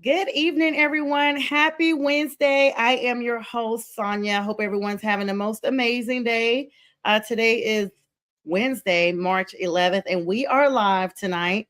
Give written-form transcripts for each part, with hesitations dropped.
Good evening, everyone. Happy Wednesday. I am your host, Sonja. Hope everyone's having the most amazing day. Today is Wednesday, March 11th, and we are live tonight.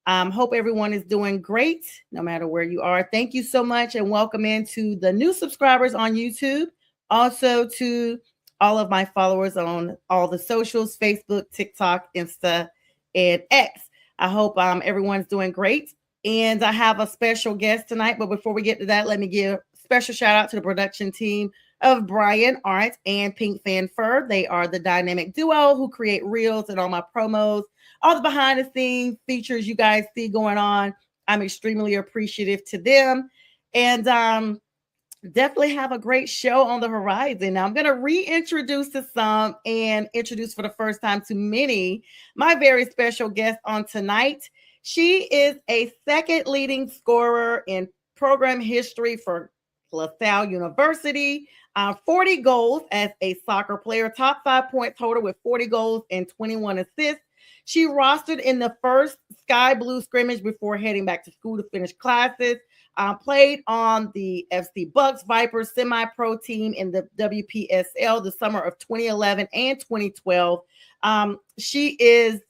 Hope everyone is doing great, no matter where you are. Thank you so much, and welcome into the new subscribers on YouTube. Also, to all of my followers on all the socials Facebook, TikTok, Insta, and X. I hope everyone's doing great. And I have a special guest tonight. But before we get to that, let me give a special shout out to the production team of Brian Art and Pink Fan Fur. They are the dynamic duo who create reels and all my promos, all the behind the scenes features you guys see going on. I'm extremely appreciative to them. And definitely have a great show on the horizon. Now, I'm going to reintroduce to some and introduce for the first time to many my very special guest on tonight. She is a second leading scorer in program history for LaSalle University. 40 goals as a soccer player, top 5 point total with 40 goals and 21 assists. She rostered in the first Sky Blue scrimmage before heading back to school to finish classes. Played on the FC Bucks Vipers semi-pro team in the WPSL the summer of 2011 and 2012. She is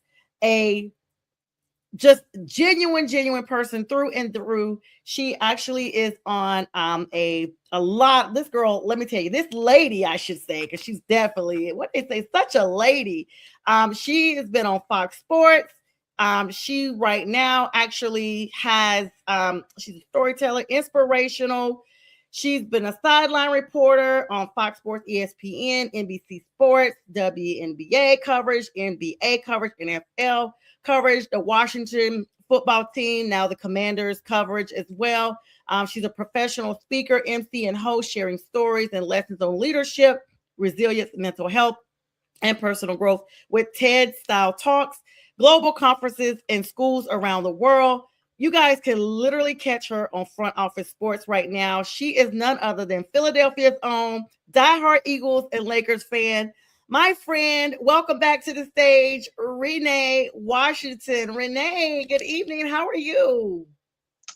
a just genuine person through and through. She actually is on a lot. This girl, let me tell you, this lady, I should say, because she's definitely what they say, such a lady. She has been on Fox Sports. She right now actually has she's a storyteller, inspirational. She's been a sideline reporter on Fox Sports, ESPN, NBC Sports, WNBA coverage, NBA coverage, NFL coverage, the Washington football team, now the Commanders coverage as well. She's a professional speaker, MC, and host, sharing stories and lessons on leadership, resilience, mental health, and personal growth with TED style talks, global conferences, and schools around the world. You guys can literally catch her on Front Office Sports right now. She is none other than Philadelphia's own diehard Eagles and Lakers fan. My friend, welcome back to the stage, Renee Washington. Renee, good evening. How are you?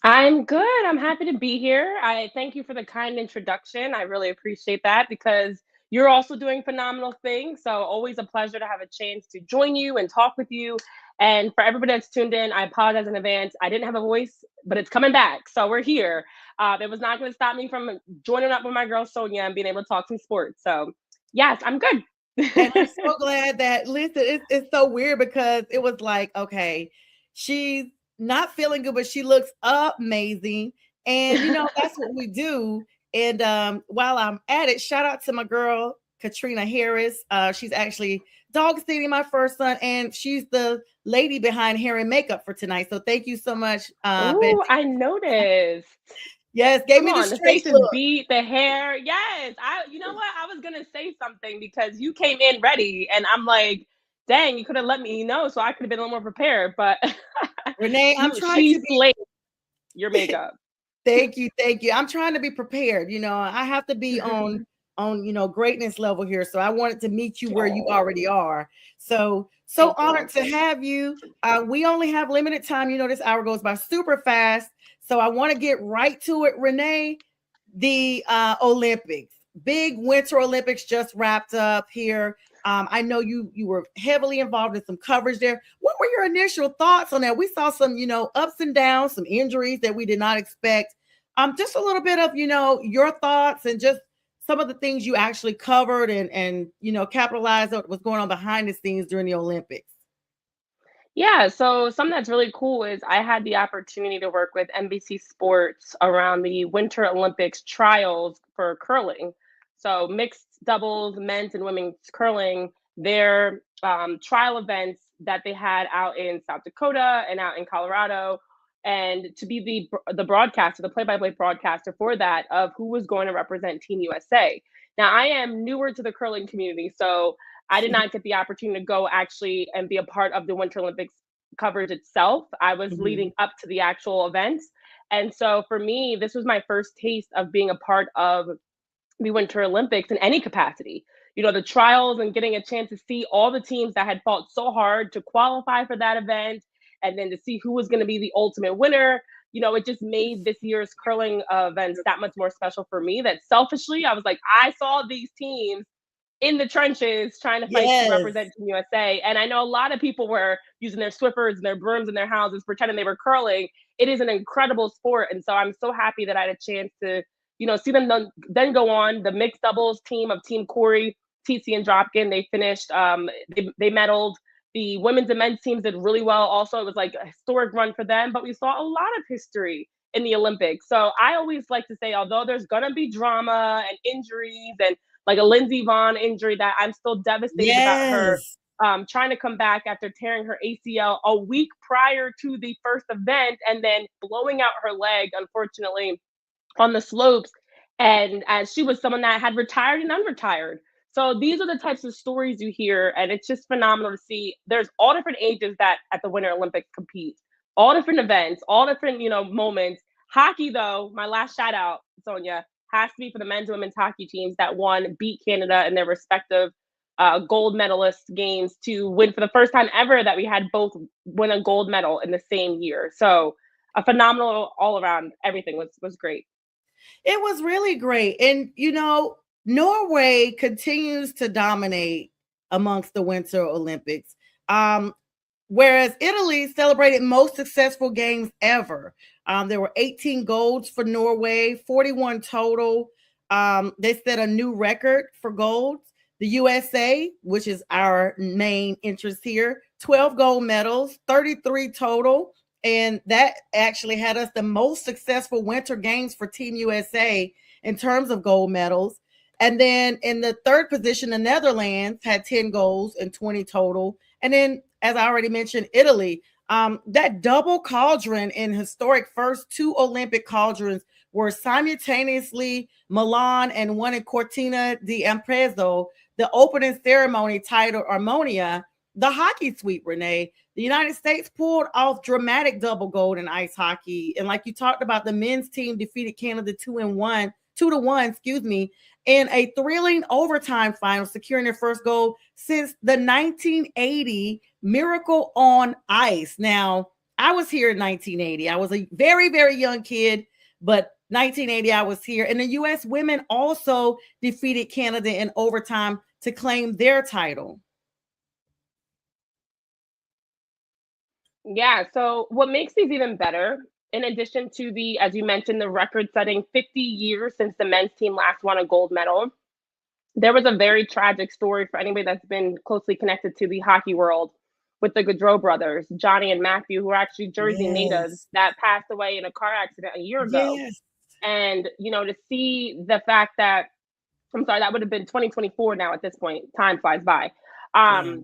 I'm good. I'm happy to be here. I thank you for the kind introduction. I really appreciate that because you're also doing phenomenal things. So, always a pleasure to have a chance to join you and talk with you. And for everybody that's tuned in, I apologize in advance. I didn't have a voice, but it's coming back. So, we're here. It was not going to stop me from joining up with my girl Sonja and being able to talk some sports. So, yes, I'm good. And I'm so glad that, listen, it's so weird because it was like, okay, she's not feeling good, but she looks amazing. And, that's what we do. And while I'm at it, shout out to my girl, Katrina Harris. She's actually dog sitting my first son, and she's the lady behind hair and makeup for tonight. So thank you so much, Betty. Oh, I noticed. Yes, gave Come me the on, the straight face is look. beat, the hair. Yes. You know what? I was gonna say something because you came in ready and I'm like, dang, you could have let me know so I could have been a little more prepared. But Renee, I'm trying she to be. slayed your makeup. Thank you, thank you. I'm trying to be prepared. I have to be on greatness level here. So I wanted to meet you where you Oh, already are. So thank honored you. to have you. We only have limited time. This hour goes by super fast. So I want to get right to it, Renee. The Olympics, big Winter Olympics just wrapped up here. I know you were heavily involved in some coverage there. What were your initial thoughts on that? We saw some, ups and downs, some injuries that we did not expect. Just a little bit of, your thoughts and just some of the things you actually covered and capitalized on what was going on behind the scenes during the Olympics. Yeah, so something that's really cool is I had the opportunity to work with NBC Sports around the Winter Olympics trials for curling. So mixed doubles, men's and women's curling, their trial events that they had out in South Dakota and out in Colorado, and to be the broadcaster, the play-by-play broadcaster for that of who was going to represent Team USA. Now I am newer to the curling community, so I did not get the opportunity to go actually and be a part of the Winter Olympics coverage itself. I was Mhm. leading up to the actual events. And so for me, this was my first taste of being a part of the Winter Olympics in any capacity. The trials and getting a chance to see all the teams that had fought so hard to qualify for that event and then to see who was going to be the ultimate winner. it just made this year's curling events that much more special for me. That selfishly, I was like, I saw these teams in the trenches trying to fight to Yes. represent Team USA. And I know a lot of people were using their Swiffers and their brooms in their houses pretending they were curling. It is an incredible sport. And so I'm so happy that I had a chance to, see them then go on. The mixed doubles team of Team Corey, TC, and Dropkin, they finished, they medaled. The women's and men's teams did really well. Also, it was like a historic run for them, but we saw a lot of history in the Olympics. So I always like to say, although there's going to be drama and injuries and like a Lindsey Vonn injury that I'm still devastated about her Yes. trying to come back after tearing her ACL a week prior to the first event and then blowing out her leg, unfortunately, on the slopes. And as she was someone that had retired and unretired. So these are the types of stories you hear, and it's just phenomenal to see. There's all different ages that at the Winter Olympics compete, all different events, all different, moments. Hockey, though, my last shout out, Sonja, has to be for the men's and women's hockey teams that beat Canada in their respective gold medalist games to win for the first time ever that we had both win a gold medal in the same year. So a phenomenal all around. Everything was great. It was really great. And, Norway continues to dominate amongst the Winter Olympics. Whereas Italy celebrated most successful games ever. There were 18 golds for Norway, 41 total. They set a new record for golds. The USA, which is our main interest here, 12 gold medals, 33 total. And that actually had us the most successful Winter Games for Team USA in terms of gold medals. And then in the third position, the Netherlands had 10 golds and 20 total. And then, as I already mentioned, Italy, that double cauldron in historic first two Olympic cauldrons were simultaneously Milan and one in Cortina d'Ampezzo, the opening ceremony titled Armonia, the hockey sweep, Renee. The United States pulled off dramatic double gold in ice hockey. And like you talked about, the men's team defeated Canada 2-1, in a thrilling overtime final, securing their first goal since the 1980 Miracle on Ice. Now, I was here in 1980. I was a very, very young kid, but 1980, I was here. And the U.S. women also defeated Canada in overtime to claim their title. Yeah. So what makes these even better, in addition to the, as you mentioned, the record-setting 50 years since the men's team last won a gold medal, there was a very tragic story for anybody that's been closely connected to the hockey world with the Gaudreau brothers, Johnny and Matthew, who are actually Jersey natives Yes. that passed away in a car accident a year ago. Yes. And, to see the fact that, I'm sorry, that would have been 2024 now at this point. Time flies by. Yeah.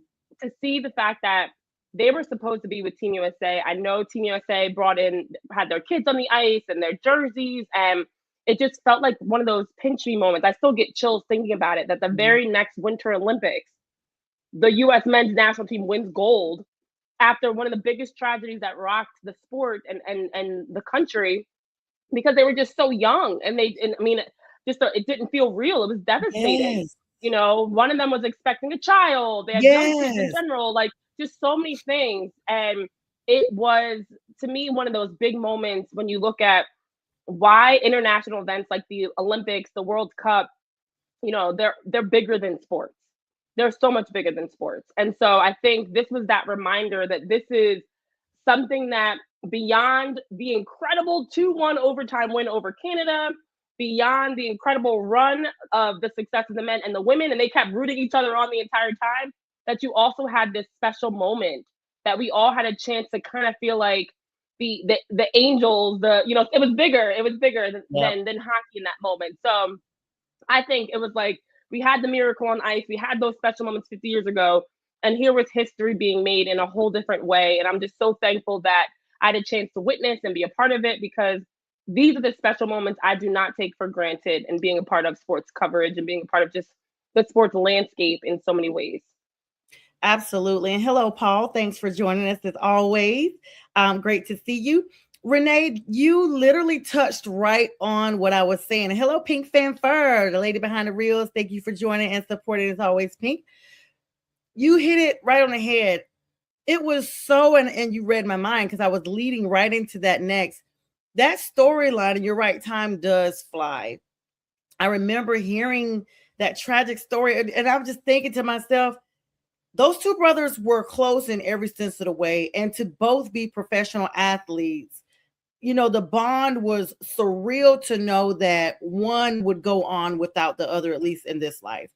To see the fact that they were supposed to be with Team USA. I know Team USA had their kids on the ice and their jerseys, and it just felt like one of those pinch me moments. I still get chills thinking about it, that the very next Winter Olympics, the US men's national team wins gold after one of the biggest tragedies that rocked the sport and the country, because they were just so young and it didn't feel real. It was devastating. Yes. One of them was expecting a child. They had young kids in Yes. general, like just so many things. And it was, to me, one of those big moments when you look at why international events like the Olympics, the World Cup, they're bigger than sports. They're so much bigger than sports. And so I think this was that reminder that this is something that, beyond the incredible 2-1 overtime win over Canada, beyond the incredible run of the success of the men and the women, and they kept rooting each other on the entire time, that you also had this special moment that we all had a chance to kind of feel like the angels, it was bigger. It was bigger than hockey in that moment. So I think it was like we had the Miracle on Ice, we had those special moments 50 years ago, and here was history being made in a whole different way. And I'm just so thankful that I had a chance to witness and be a part of it, because these are the special moments I do not take for granted in being a part of sports coverage and being a part of just the sports landscape in so many ways. Absolutely. And hello, Paul. Thanks for joining us as always. Great to see you. Renee, you literally touched right on what I was saying. Hello, Pink Fanfare, the lady behind the reels. Thank you for joining and supporting as always, Pink. You hit it right on the head. It was so, and you read my mind because I was leading right into that next. that storyline, and you're right, time does fly. I remember hearing that tragic story, and I was just thinking to myself, those two brothers were close in every sense of the way, and to both be professional athletes, the bond was surreal to know that one would go on without the other, at least in this life.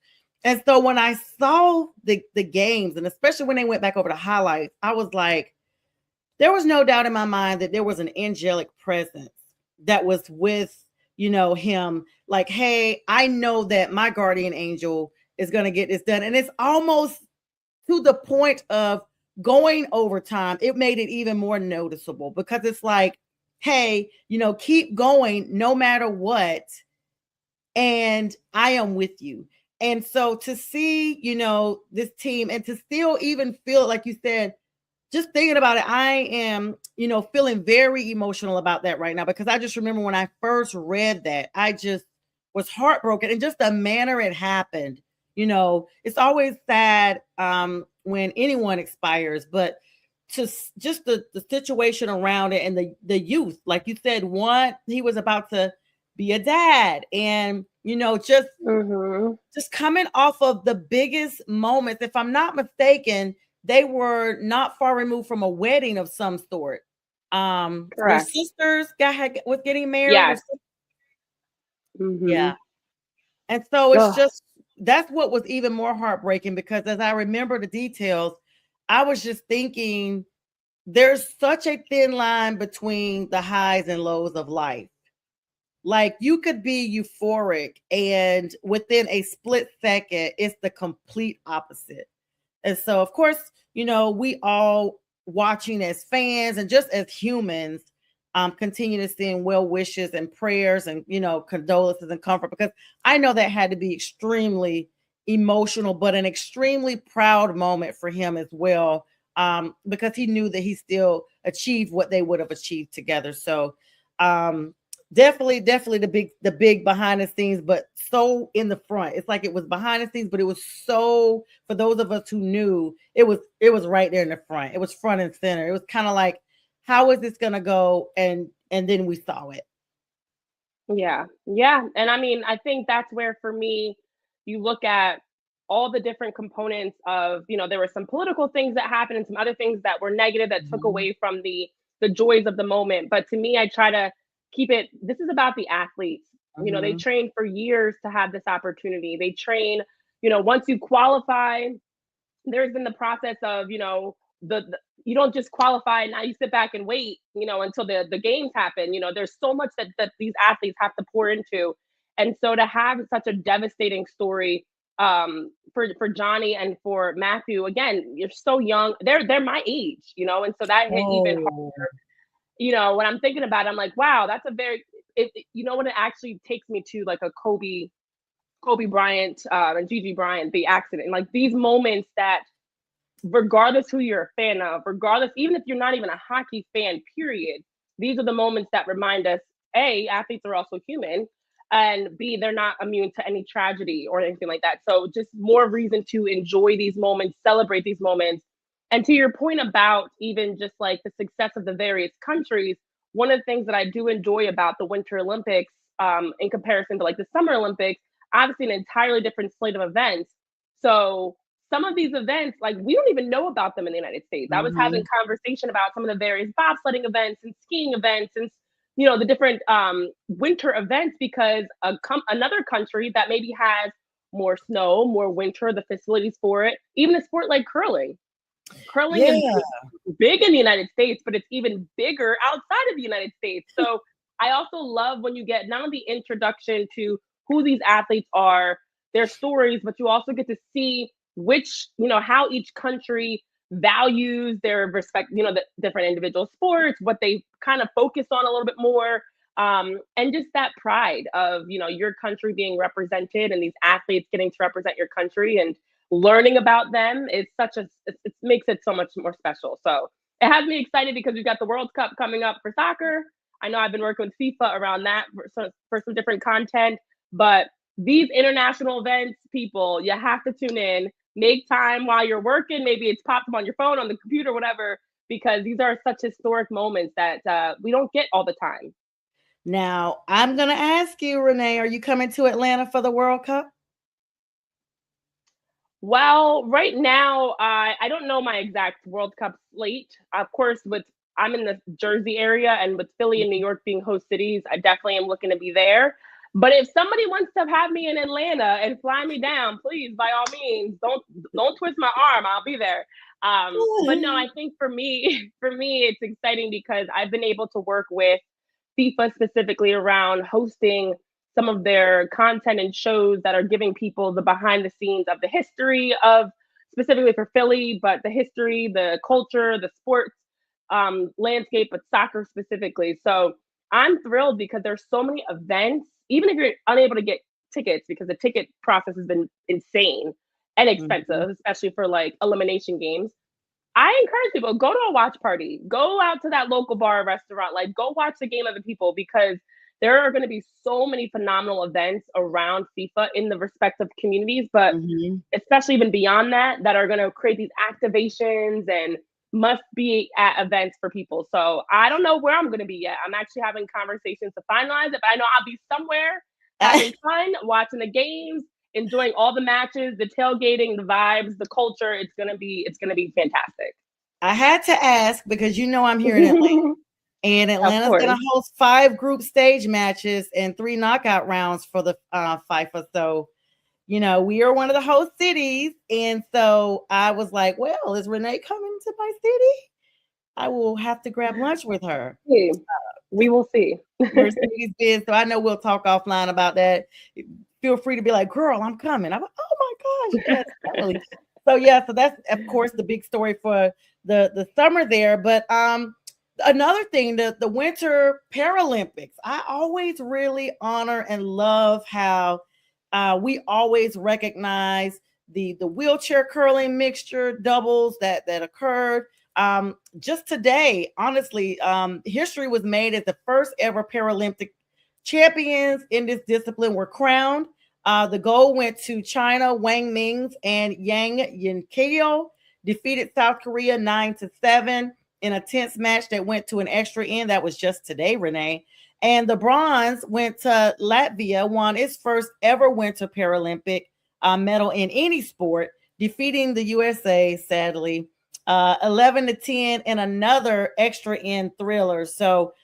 And so when I saw the games, and especially when they went back over the highlights, I was like, there was no doubt in my mind that there was an angelic presence that was with, him. Like, hey, I know that my guardian angel is going to get this done. And it's almost to the point of going overtime. It made it even more noticeable because it's like, hey, keep going no matter what. And I am with you. And so to see, this team and to still even feel like you said, just thinking about it, I am, feeling very emotional about that right now because I just remember when I first read that, I just was heartbroken and just the manner it happened. It's always sad when anyone expires, but just the situation around it and the youth, like you said, one, he was about to be a dad and, Mm-hmm. just coming off of the biggest moments. If I'm not mistaken, they were not far removed from a wedding of some sort. Their Correct. sisters was getting married. Yes. Mm-hmm. Yeah, and so it's Ugh. just that's what was even more heartbreaking because as I remember the details, I was just thinking there's such a thin line between the highs and lows of life. Like you could be euphoric, and within a split second, it's the complete opposite. And so, of course, we all watching as fans and just as humans, continue to send well wishes and prayers and, condolences and comfort because I know that had to be extremely emotional, but an extremely proud moment for him as well, because he knew that he still achieved what they would have achieved together. So, um, definitely the big behind the scenes, but so in the front. It's like it was behind the scenes, but it was so for those of us who knew it was right there in the front. It was front and center. It was kind of like, how is this gonna go? And then we saw it. Yeah. Yeah. And I mean, I think that's where for me, you look at all the different components of, there were some political things that happened and some other things that were negative that took Mhm, away from the joys of the moment. But to me, I try to keep it this is about the athletes. They mhm. train for years to have this opportunity. They train, once you qualify, there's been the process of the you don't just qualify and now you sit back and wait until the games happen. There's so much that these athletes have to pour into, and so to have such a devastating story for Johnny and for Matthew, again, you're so young, they're my age, and so that hit even Oh, harder. When I'm thinking about it, I'm like, wow, that's a very when it actually takes me to like a Kobe Bryant and Gigi Bryant, the accident, like these moments that regardless who you're a fan of, regardless, even if you're not even a hockey fan, period, these are the moments that remind us A, athletes are also human, and B, they're not immune to any tragedy or anything like that. So just more reason to enjoy these moments, celebrate these moments. And to your point about even just like the success of the various countries, one of the things that I do enjoy about the Winter Olympics, in comparison to like the Summer Olympics, obviously an entirely different slate of events. So some of these events, like we don't even know about them in the United States. I was having mhm. conversation about some of the various bobsledding events and skiing events and the different winter events because another country that maybe has more snow, more winter, the facilities for it, even a sport like curling. Curling Yeah. is big in the United States, but it's even bigger outside of the United States. So I also love when you get not only the introduction to who these athletes are, their stories, but you also get to see how each country values their respect, the different individual sports, what they kind of focus on a little bit more. And just that pride of, your country being represented and these athletes getting to represent your country and learning about them is it makes it so much more special. So it has me excited because we've got the World Cup coming up for soccer. I know I've been working with FIFA around that for some different content, but these international events, people, you have to tune in, make time while you're working. Maybe it's popped up on your phone, on the computer, whatever, because these are such historic moments that we don't get all the time. Now, I'm going to ask you, Renee, are you coming to Atlanta for the World Cup? Well, right now, I don't know my exact World Cup slate. Of course, with I'm in the Jersey area, and with Philly and New York being host cities, I definitely am looking to be there. But if somebody wants to have me in Atlanta and fly me down, please, by all means, don't twist my arm. I'll be there. But no, I think for me, for me, it's exciting because I've been able to work with FIFA specifically around hosting some of their content and shows that are giving people the behind the scenes of the history of, specifically for Philly, but the history, the culture, the sports landscape, but soccer specifically. So I'm thrilled because there's so many events, even if you're unable to get tickets, because the ticket process has been insane and Mhm. expensive, especially for like elimination games. I encourage people, go to a watch party, go out to that local bar or restaurant, like go watch the game of the people, because there are going to be so many phenomenal events around FIFA in the respective communities, but Mhm. especially even beyond that, that are going to create these activations and must be at events for people. So I don't know where I'm going to be yet. I'm actually having conversations to finalize it, but I know I'll be somewhere having fun, watching the games, enjoying all the matches, the tailgating, the vibes, the culture. It's gonna be fantastic. I had to ask because I'm here in Atlanta, and Of Atlanta's going course. to host 5 group stage matches and 3 knockout rounds for the FIFA. So, we are one of the host cities, and so I was like, "Well, is Renee coming to my city? I will have to grab lunch with her." See. We will see. Mercedes Benz. So I know we'll talk offline about that. Feel free to be like, "Girl, I'm coming." I'm like, "Oh my gosh, yes, definitely." So yeah, so that's of course the big story for the summer there. But another thing, the Winter Paralympics. I always really honor and love how we always recognize the wheelchair curling mixture doubles that occurred. Just today, honestly, history was made as the first ever Paralympic champions in this discipline were crowned. The gold went to China. Wang Mings and Yang Yinkyo defeated South Korea 9-7 in a tense match that went to an extra end. That was just today, Renee. And the bronze went to Latvia, won its first ever Winter Paralympic medal in any sport, defeating the USA, sadly, 11-10 in another extra end thriller. So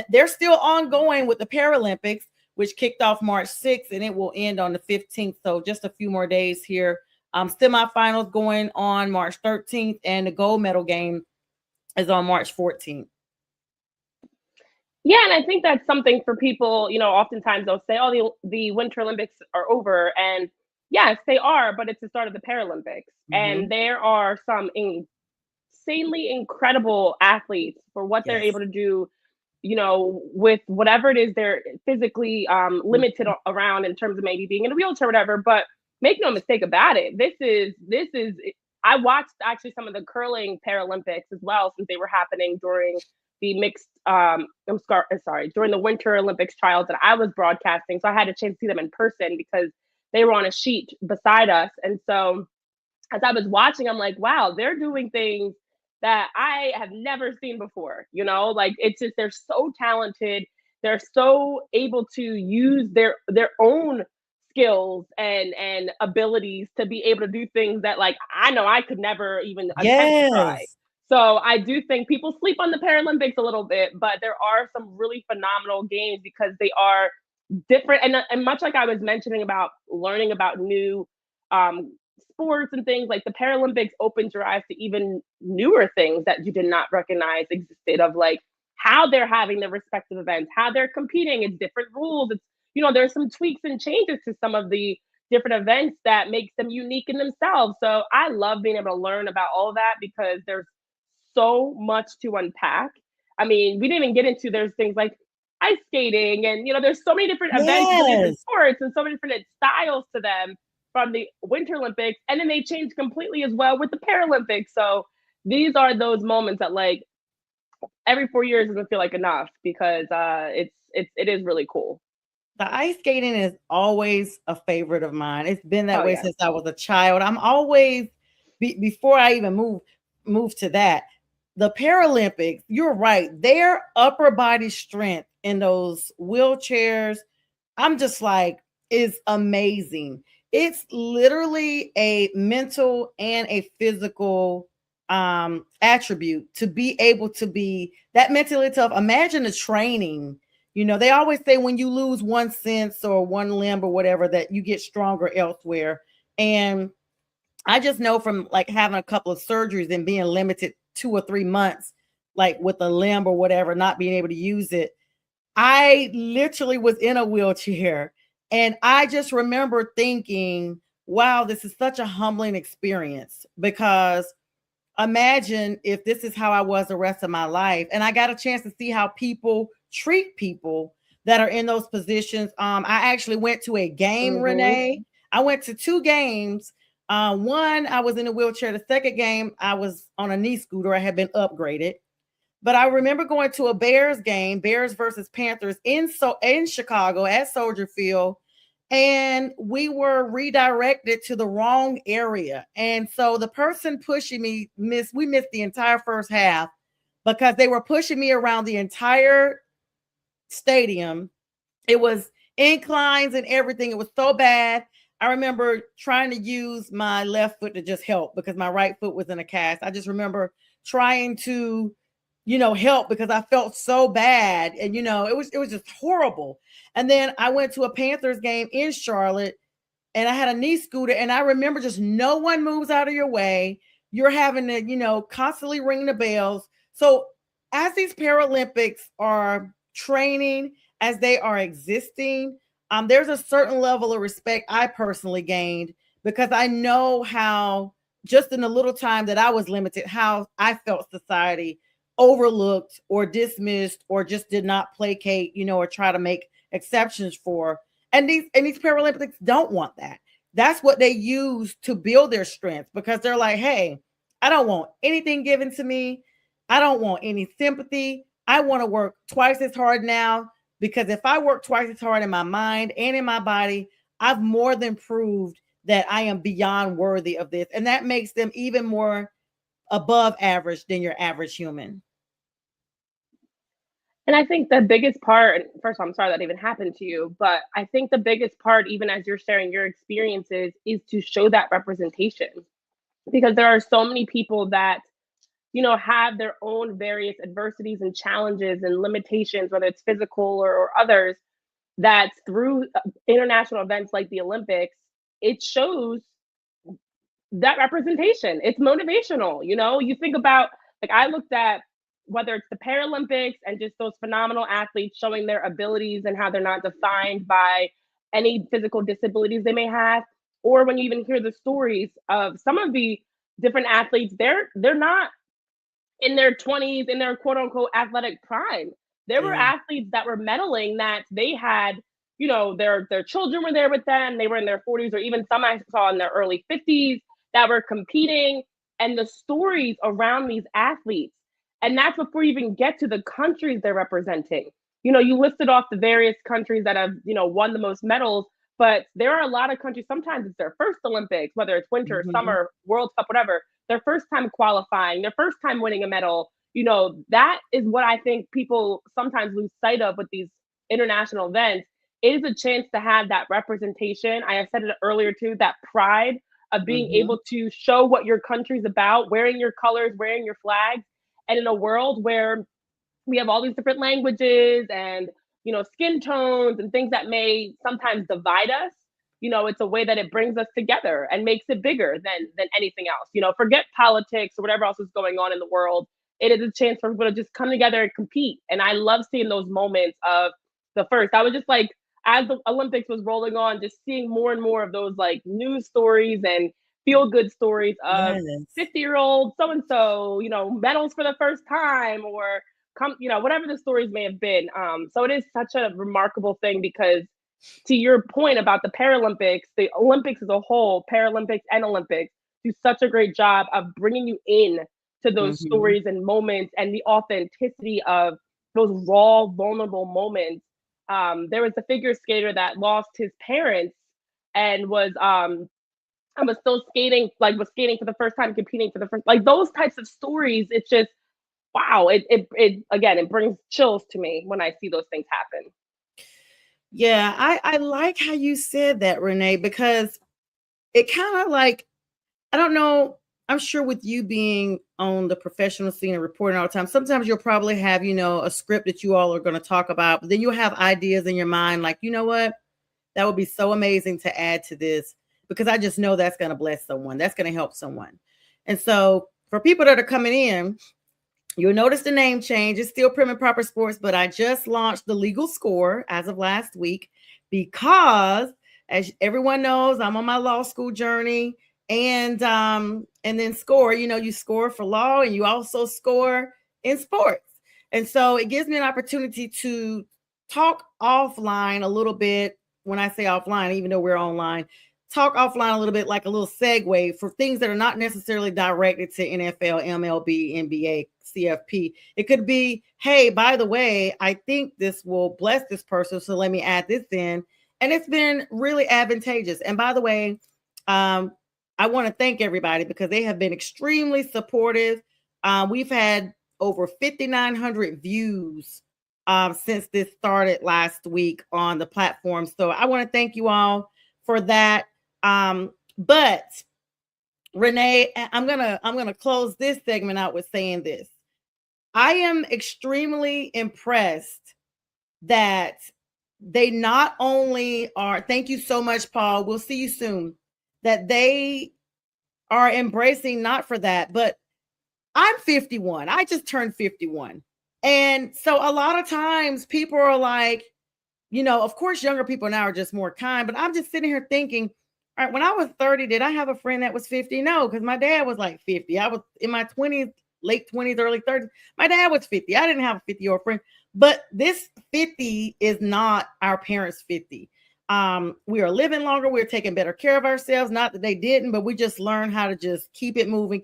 they're still ongoing with the Paralympics, which kicked off March 6th and it will end on the 15th. So just a few more days here. Semifinals going on March 13th, and the gold medal game is on March 14th. Yeah, and I think that's something for people. Oftentimes they'll say, "Oh, the Winter Olympics are over," and yes, they are, but it's the start of the Paralympics, and Mm-hmm. there are some insanely incredible athletes for what they're able Yes. to do. With whatever it is they're physically limited Mhm. around in terms of maybe being in a wheelchair, or whatever. But make no mistake about it, this is. I watched actually some of the curling Paralympics as well, since they were happening during the mixed. Sorry, during the Winter Olympics trials that I was broadcasting, so I had a chance to see them in person because they were on a sheet beside us, and so as I was watching, I'm like, wow, they're doing things that I have never seen before. Like it's just they're so talented. They're so able to use their own skills and abilities to be able to do things that like I know I could never even attempt to try. Yes. So I do think people sleep on the Paralympics a little bit, but there are some really phenomenal games because they are different, and much like I was mentioning about learning about new um, sports and things, like the Paralympics opens your eyes to even newer things that you did not recognize existed, of like how they're having their respective events, how they're competing. It's different rules. There's some tweaks and changes to some of the different events that makes them unique in themselves. So I love being able to learn about all of that because there's so much to unpack. I mean, we didn't even get into there's things like ice skating, and there's so many different events, so many different Yes. sports, and so many different styles to them from the Winter Olympics, and then they changed completely as well with the Paralympics. So these are those moments that like every 4 years doesn't feel like enough because it is really cool. The ice skating is always a favorite of mine. It's been that Oh way yeah. since I was a child. I'm always before I even move to that. The Paralympics, you're right. Their upper body strength in those wheelchairs, I'm just like, is amazing. It's literally a mental and a physical attribute to be able to be that mentally tough. Imagine the training. They always say when you lose one sense or one limb or whatever, that you get stronger elsewhere. And I just know from like having a couple of surgeries and being limited 2 or 3 months, like with a limb or whatever, not being able to use it. I literally was in a wheelchair, and I just remember thinking, wow, this is such a humbling experience, because imagine if this is how I was the rest of my life. And I got a chance to see how people treat people that are in those positions. I actually went to a game, Mm-hmm. Renee. I went to 2 games. One, I was in a wheelchair. The second game, I was on a knee scooter. I had been upgraded. But I remember going to a Bears game, Bears versus Panthers in Chicago at Soldier Field, and we were redirected to the wrong area. And so the person pushing me we missed the entire first half because they were pushing me around the entire stadium. It was inclines and everything. It was so bad. I remember trying to use my left foot to just help because my right foot was in a cast. I just remember trying to, help because I felt so bad. And it was just horrible. And then I went to a Panthers game in Charlotte, and I had a knee scooter, and I remember just no one moves out of your way. You're having to, constantly ring the bells. So as these Paralympics are training, as they are existing, there's a certain level of respect I personally gained because I know how, just in the little time that I was limited, how I felt society overlooked or dismissed or just did not placate, or try to make exceptions for. And these Paralympics don't want that. That's what they use to build their strength, because they're like, hey, I don't want anything given to me. I don't want any sympathy. I want to work twice as hard now, because if I work twice as hard in my mind and in my body, I've more than proved that I am beyond worthy of this. And that makes them even more above average than your average human. And I think the biggest part, first of all, I'm sorry that even happened to you, but I think the biggest part, even as you're sharing your experiences, is to show that representation. Because there are so many people that, have their own various adversities and challenges and limitations, whether it's physical or others, that through international events like the Olympics, it shows that representation. It's motivational. You think about, like, I looked at whether it's the Paralympics and just those phenomenal athletes showing their abilities and how they're not defined by any physical disabilities they may have, or when you even hear the stories of some of the different athletes, they're not in their 20s, in their quote unquote athletic prime. There were Yeah. athletes that were medaling that they had, their children were there with them. They were in their 40s, or even some I saw in their early 50s that were competing. And the stories around these athletes, and that's before you even get to the countries they're representing. You listed off the various countries that have, won the most medals, but there are a lot of countries, sometimes it's their first Olympics, whether it's winter, Mhm. summer, World Cup, whatever, their first time qualifying, their first time winning a medal. That is what I think people sometimes lose sight of with these international events. It is a chance to have that representation. I have said it earlier too, that pride of being Mhm. able to show what your country's about, wearing your colors, wearing your flags. And in a world where we have all these different languages and skin tones and things that may sometimes divide us, it's a way that it brings us together and makes it bigger than anything else. Forget politics or whatever else is going on in the world. It is a chance for people to just come together and compete, and I love seeing those moments of the first. I was just like, as the Olympics was rolling on, just seeing more and more of those like news stories and feel good stories of Yes. 50-year-old so and so, medals for the first time, or whatever the stories may have been. So it is such a remarkable thing because, to your point about the Paralympics, the Olympics as a whole, Paralympics and Olympics, do such a great job of bringing you in to those Mhm. stories and moments and the authenticity of those raw, vulnerable moments. There was a figure skater that lost his parents and was still skating, like was skating for the first time, competing for the first, like those types of stories. It's just wow, it again, it brings chills to me when I see those things happen. Yeah, I like how you said that, Renee, because it kind of like, I don't know. I'm sure with you being on the professional scene and reporting all the time, sometimes you'll probably have, a script that you all are going to talk about, but then you'll have ideas in your mind like, you know what? That would be so amazing to add to this because I just know that's going to bless someone. That's going to help someone. And so for people that are coming in, you'll notice the name change. It's still Prim and Proper Sports, but I just launched the legal score as of last week because, as everyone knows, I'm on my law school journey, and then score. You score for law, and you also score in sports, and so it gives me an opportunity to talk offline a little bit. When I say offline, even though we're online, talk offline a little bit, like a little segue for things that are not necessarily directed to NFL, MLB, NBA, CFP. It could be, hey, by the way, I think this will bless this person, so let me add this in. And it's been really advantageous. And by the way, I want to thank everybody because they have been extremely supportive. We've had over 5,900 views since this started last week on the platform. So I want to thank you all for that. But Renee, I'm gonna close this segment out with saying this. I am extremely impressed that they not only are, thank you so much, Paul. We'll see you soon. That they are embracing not for that, but I'm 51. I just turned 51. And so a lot of times people are like, of course, younger people now are just more kind, but I'm just sitting here thinking, all right, when I was 30, did I have a friend that was 50? No, because my dad was like 50. I was in my 20s, late 20s, early 30s. My dad was 50. I didn't have a 50-year-old friend, but this 50 is not our parents' 50. We are living longer. We're taking better care of ourselves. Not that they didn't, but we just learned how to just keep it moving,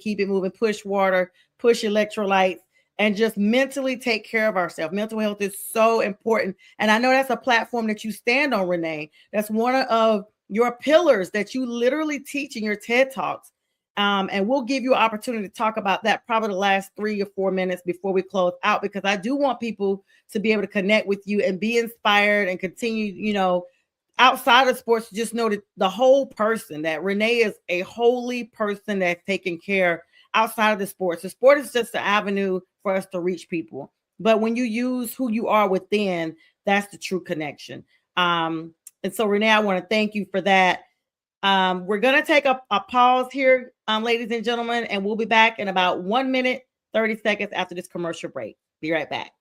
push water, push electrolytes, and just mentally take care of ourselves. Mental health is so important. And I know that's a platform that you stand on, Renee. That's one of your pillars that you literally teach in your TED Talks. And we'll give you an opportunity to talk about that probably the last 3 or 4 minutes before we close out, because I do want people to be able to connect with you and be inspired and continue, outside of sports, just know that the whole person, that Renee is a holy person that's taking care outside of the sports. The sport is just an avenue for us to reach people. But when you use who you are within, that's the true connection. And so, Renee, I want to thank you for that. We're going to take a pause here, ladies and gentlemen, and we'll be back in about 1 minute, 30 seconds after this commercial break. Be right back.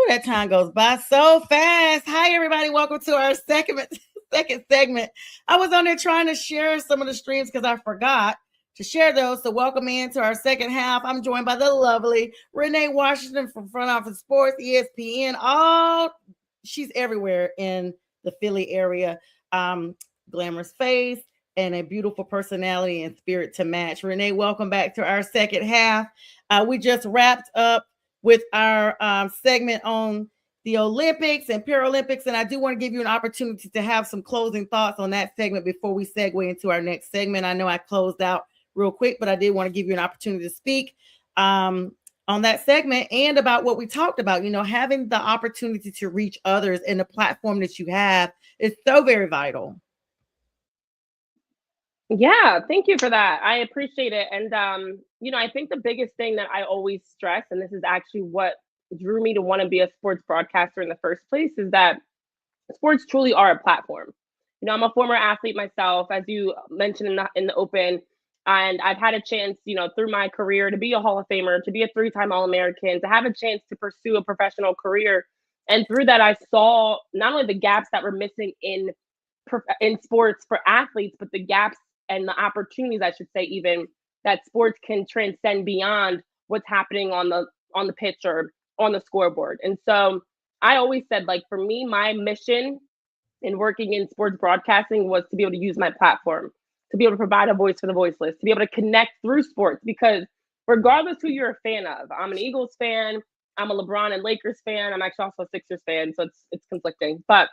That time goes by so fast. Hi, everybody. Welcome to our second segment. I was on there trying to share some of the streams because I forgot to share those. So welcome into our second half. I'm joined by the lovely Renee Washington from Front Office Sports, ESPN. She's everywhere in the Philly area. Glamorous face and a beautiful personality and spirit to match. Renee, welcome back to our second half. We just wrapped up with our segment on the Olympics and Paralympics. And I do want to give you an opportunity to have some closing thoughts on that segment before we segue into our next segment. I know I closed out real quick, but I did want to give you an opportunity to speak on that segment and about what we talked about. Having the opportunity to reach others and the platform that you have is so very vital. Yeah, thank you for that. I appreciate it. And I think the biggest thing that I always stress, and this is actually what drew me to want to be a sports broadcaster in the first place, is that sports truly are a platform. I'm a former athlete myself, as you mentioned in the open, and I've had a chance, through my career to be a Hall of Famer, to be a three-time All-American, to have a chance to pursue a professional career. And through that, I saw not only the gaps that were missing in sports for athletes, but the gaps and the opportunities, I should say, even that sports can transcend beyond what's happening on the pitch or on the scoreboard. And so I always said, like, for me, my mission in working in sports broadcasting was to be able to use my platform, to be able to provide a voice for the voiceless, to be able to connect through sports. Because regardless who you're a fan of, I'm an Eagles fan, I'm a LeBron and Lakers fan, I'm actually also a Sixers fan, so it's conflicting. But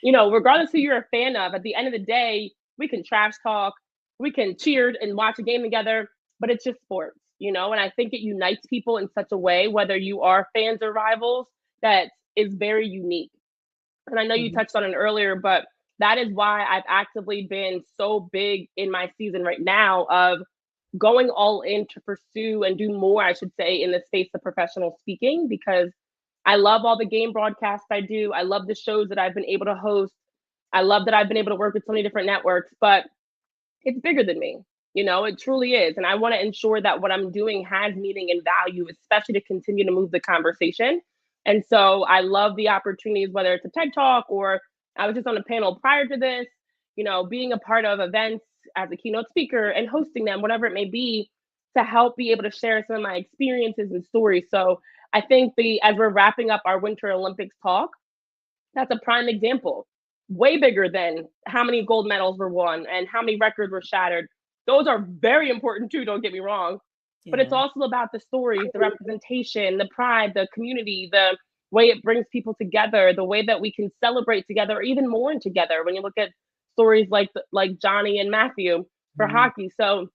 regardless who you're a fan of, at the end of the day, we can trash talk, we can cheer and watch a game together, but it's just sports. And I think it unites people in such a way, whether you are fans or rivals, that is very unique. And I know you Mhm. touched on it earlier, but that is why I've actively been so big in my season right now of going all in to pursue and do more, I should say, in the space of professional speaking, because I love all the game broadcasts I do. I love the shows that I've been able to host. I love that I've been able to work with so many different networks, but it's bigger than me. It truly is. And I want to ensure that what I'm doing has meaning and value, especially to continue to move the conversation. And so I love the opportunities, whether it's a TED Talk or I was just on a panel prior to this, being a part of events as a keynote speaker and hosting them, whatever it may be, to help be able to share some of my experiences and stories. So I think as we're wrapping up our Winter Olympics talk, that's a prime example. Way bigger than how many gold medals were won and how many records were shattered. Those are very important too, don't get me wrong. But it's Yeah. also about the stories, the representation, the pride, the community, the way it brings people together, the way that we can celebrate together or even mourn together when you look at stories like Johnny and Matthew for Mhm. hockey. So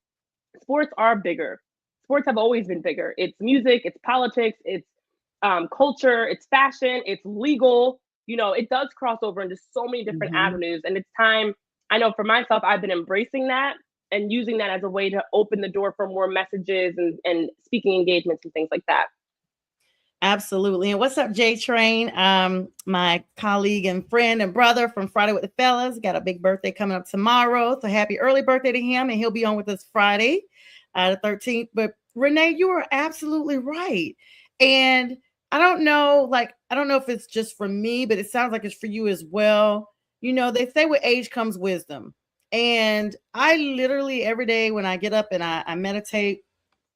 sports are bigger. Sports have always been bigger. It's music, it's politics, it's culture, it's fashion, it's legal. It does cross over into so many different Mhm. avenues. And it's time, I know for myself, I've been embracing that and using that as a way to open the door for more messages and speaking engagements and things like that. Absolutely. And what's up, J Train? My colleague and friend and brother from Friday with the Fellas got a big birthday coming up tomorrow. So happy early birthday to him. And he'll be on with us Friday, the 13th. But Renee, you are absolutely right. And I don't know if it's just for me, but it sounds like it's for you as well. They say with age comes wisdom. And I literally every day when I get up and I meditate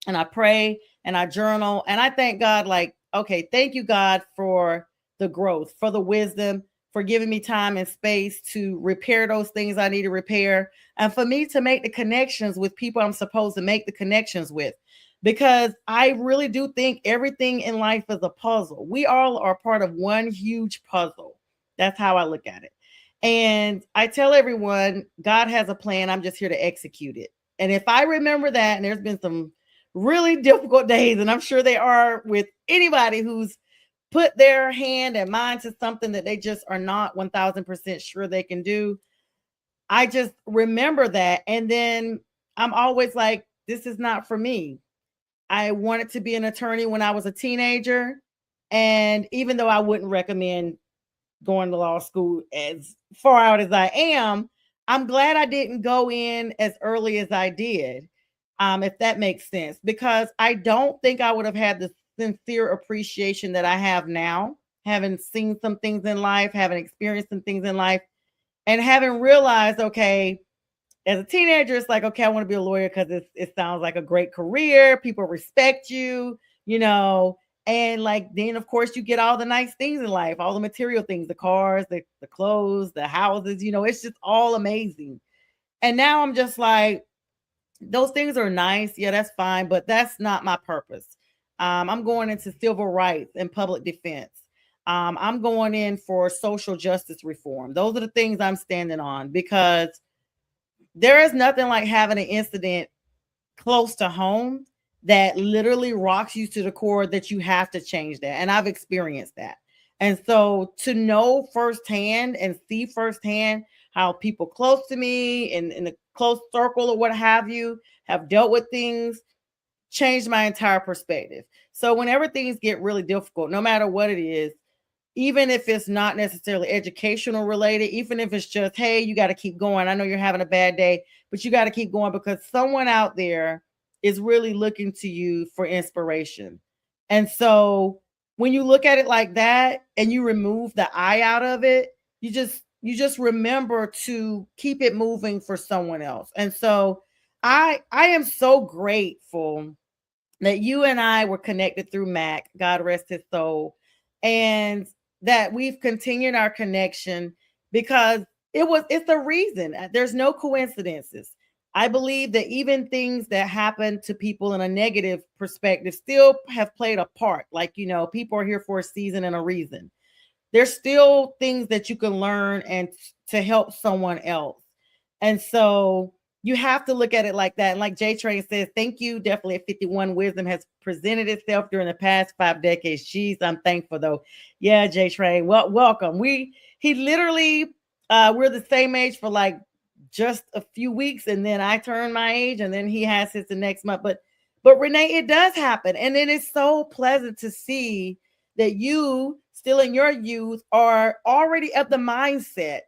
and I pray and I journal and I thank God, like, okay, thank you, God, for the growth, for the wisdom, for giving me time and space to repair those things I need to repair, and for me to make the connections with people I'm supposed to make the connections with. Because I really do think everything in life is a puzzle. We all are part of one huge puzzle. That's how I look at it. And I tell everyone, God has a plan. I'm just here to execute it. And if I remember that, and there's been some really difficult days, and I'm sure they are with anybody who's put their hand and mind to something that they just are not 1000% sure they can do. I just remember that. And then I'm always like, this is not for me. I wanted to be an attorney when I was a teenager. And even though I wouldn't recommend going to law school as far out as I am, I'm glad I didn't go in as early as I did, if that makes sense, because I don't think I would have had the sincere appreciation that I have now, having seen some things in life, having experienced some things in life, and having realized, okay, as a teenager, it's like, okay, I want to be a lawyer because it sounds like a great career. People respect you, you know. And like, then of course, you get all the nice things in life, all the material things, the cars, the clothes, the houses, it's just all amazing. And now I'm just like, those things are nice. Yeah, that's fine, but that's not my purpose. I'm going into civil rights and public defense. I'm going in for social justice reform. Those are the things I'm standing on because there is nothing like having an incident close to home that literally rocks you to the core that you have to change that. And I've experienced that. And so to know firsthand and see firsthand how people close to me in a close circle or what have you have dealt with things changed my entire perspective. So whenever things get really difficult, no matter what it is, even if it's not necessarily educational related, even if it's just, hey, you got to keep going. I know you're having a bad day, but you got to keep going because someone out there is really looking to you for inspiration. And so when you look at it like that and you remove the I out of it, you just remember to keep it moving for someone else. And so I am so grateful that you and I were connected through Mac, God rest his soul, and that we've continued our connection because it's a reason. There's no coincidences. I believe that even things that happen to people in a negative perspective still have played a part. Like, people are here for a season and a reason. There's still things that you can learn and to help someone else. And so you have to look at it like that. And like J Train says, thank you. Definitely at 51, wisdom has presented itself during the past 5 decades. Jeez, I'm thankful though. Yeah, J Train. Well, welcome. He literally we're the same age for like just a few weeks, and then I turned my age, and then he has his the next month. But Renee, it does happen. And it is so pleasant to see that you still in your youth are already of the mindset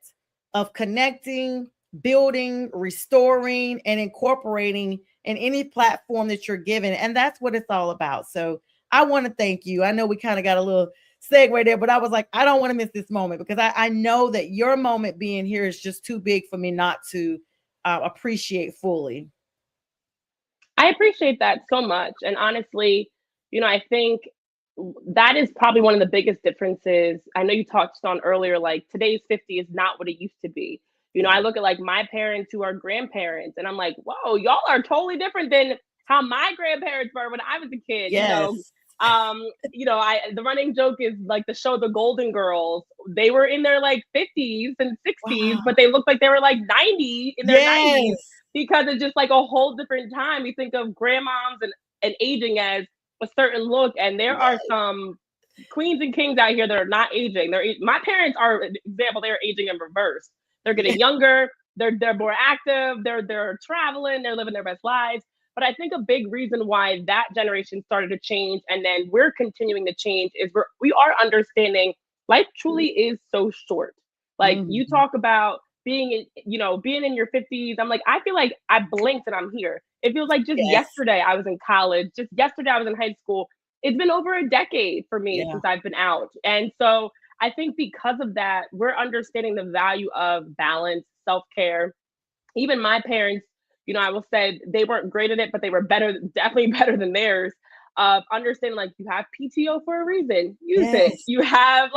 of connecting, building, restoring, and incorporating in any platform that you're given. And that's what it's all about. So I want to thank you. I know we kind of got a little segue there, but I was like, I don't want to miss this moment because I know that your moment being here is just too big for me not to appreciate fully. I appreciate that so much. And honestly, I think that is probably one of the biggest differences. I know you touched on earlier, like today's 50 is not what it used to be. I Yeah. look at like my parents who are grandparents, and I'm like, whoa, y'all are totally different than how my grandparents were when I was a kid. Yes. I the running joke is like the show The Golden Girls. They were in their like 50s and 60s, Wow. but they looked like they were like 90 in their 90s Yes. because it's just like a whole different time. You think of grandmoms and aging as a certain look, and there are Yes. some queens and kings out here that are not aging. My parents are an example. They're aging in reverse. They're getting younger. They're more active. They're traveling. They're living their best lives. But I think a big reason why that generation started to change, and then we're continuing to change, is we are understanding life truly is so short. Like you Mhm. talk about being in your 50s. I'm like, I feel like I blinked and I'm here. It feels like just Yes. yesterday I was in college, just yesterday I was in high school. It's been over a decade for me Yeah. since I've been out. And so I think because of that, we're understanding the value of balance, self-care. Even my parents, I will say they weren't great at it, but they were better, definitely better than theirs. Of understanding, like, you have PTO for a reason, use it. Yes. You have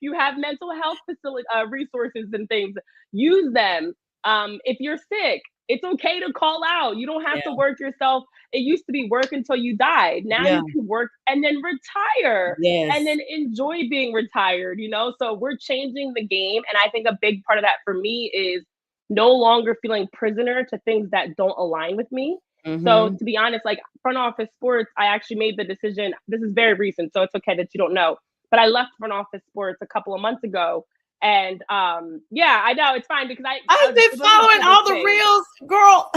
you have mental health facility resources and things, use them. If you're sick, it's okay to call out. You don't have to Yeah. work yourself. It used to be work until you died. Now Yeah. you can work and then retire and Yes. then enjoy being retired. So we're changing the game. And I think a big part of that for me is no longer feeling prisoner to things that don't align with me. So Mhm. to be honest, like front office sports, I actually made the decision. This is very recent, so it's okay that you don't know. But I left front office sports a couple of months ago. And yeah, I know it's fine because I've been it wasn't a following public all the thing. reels, girl.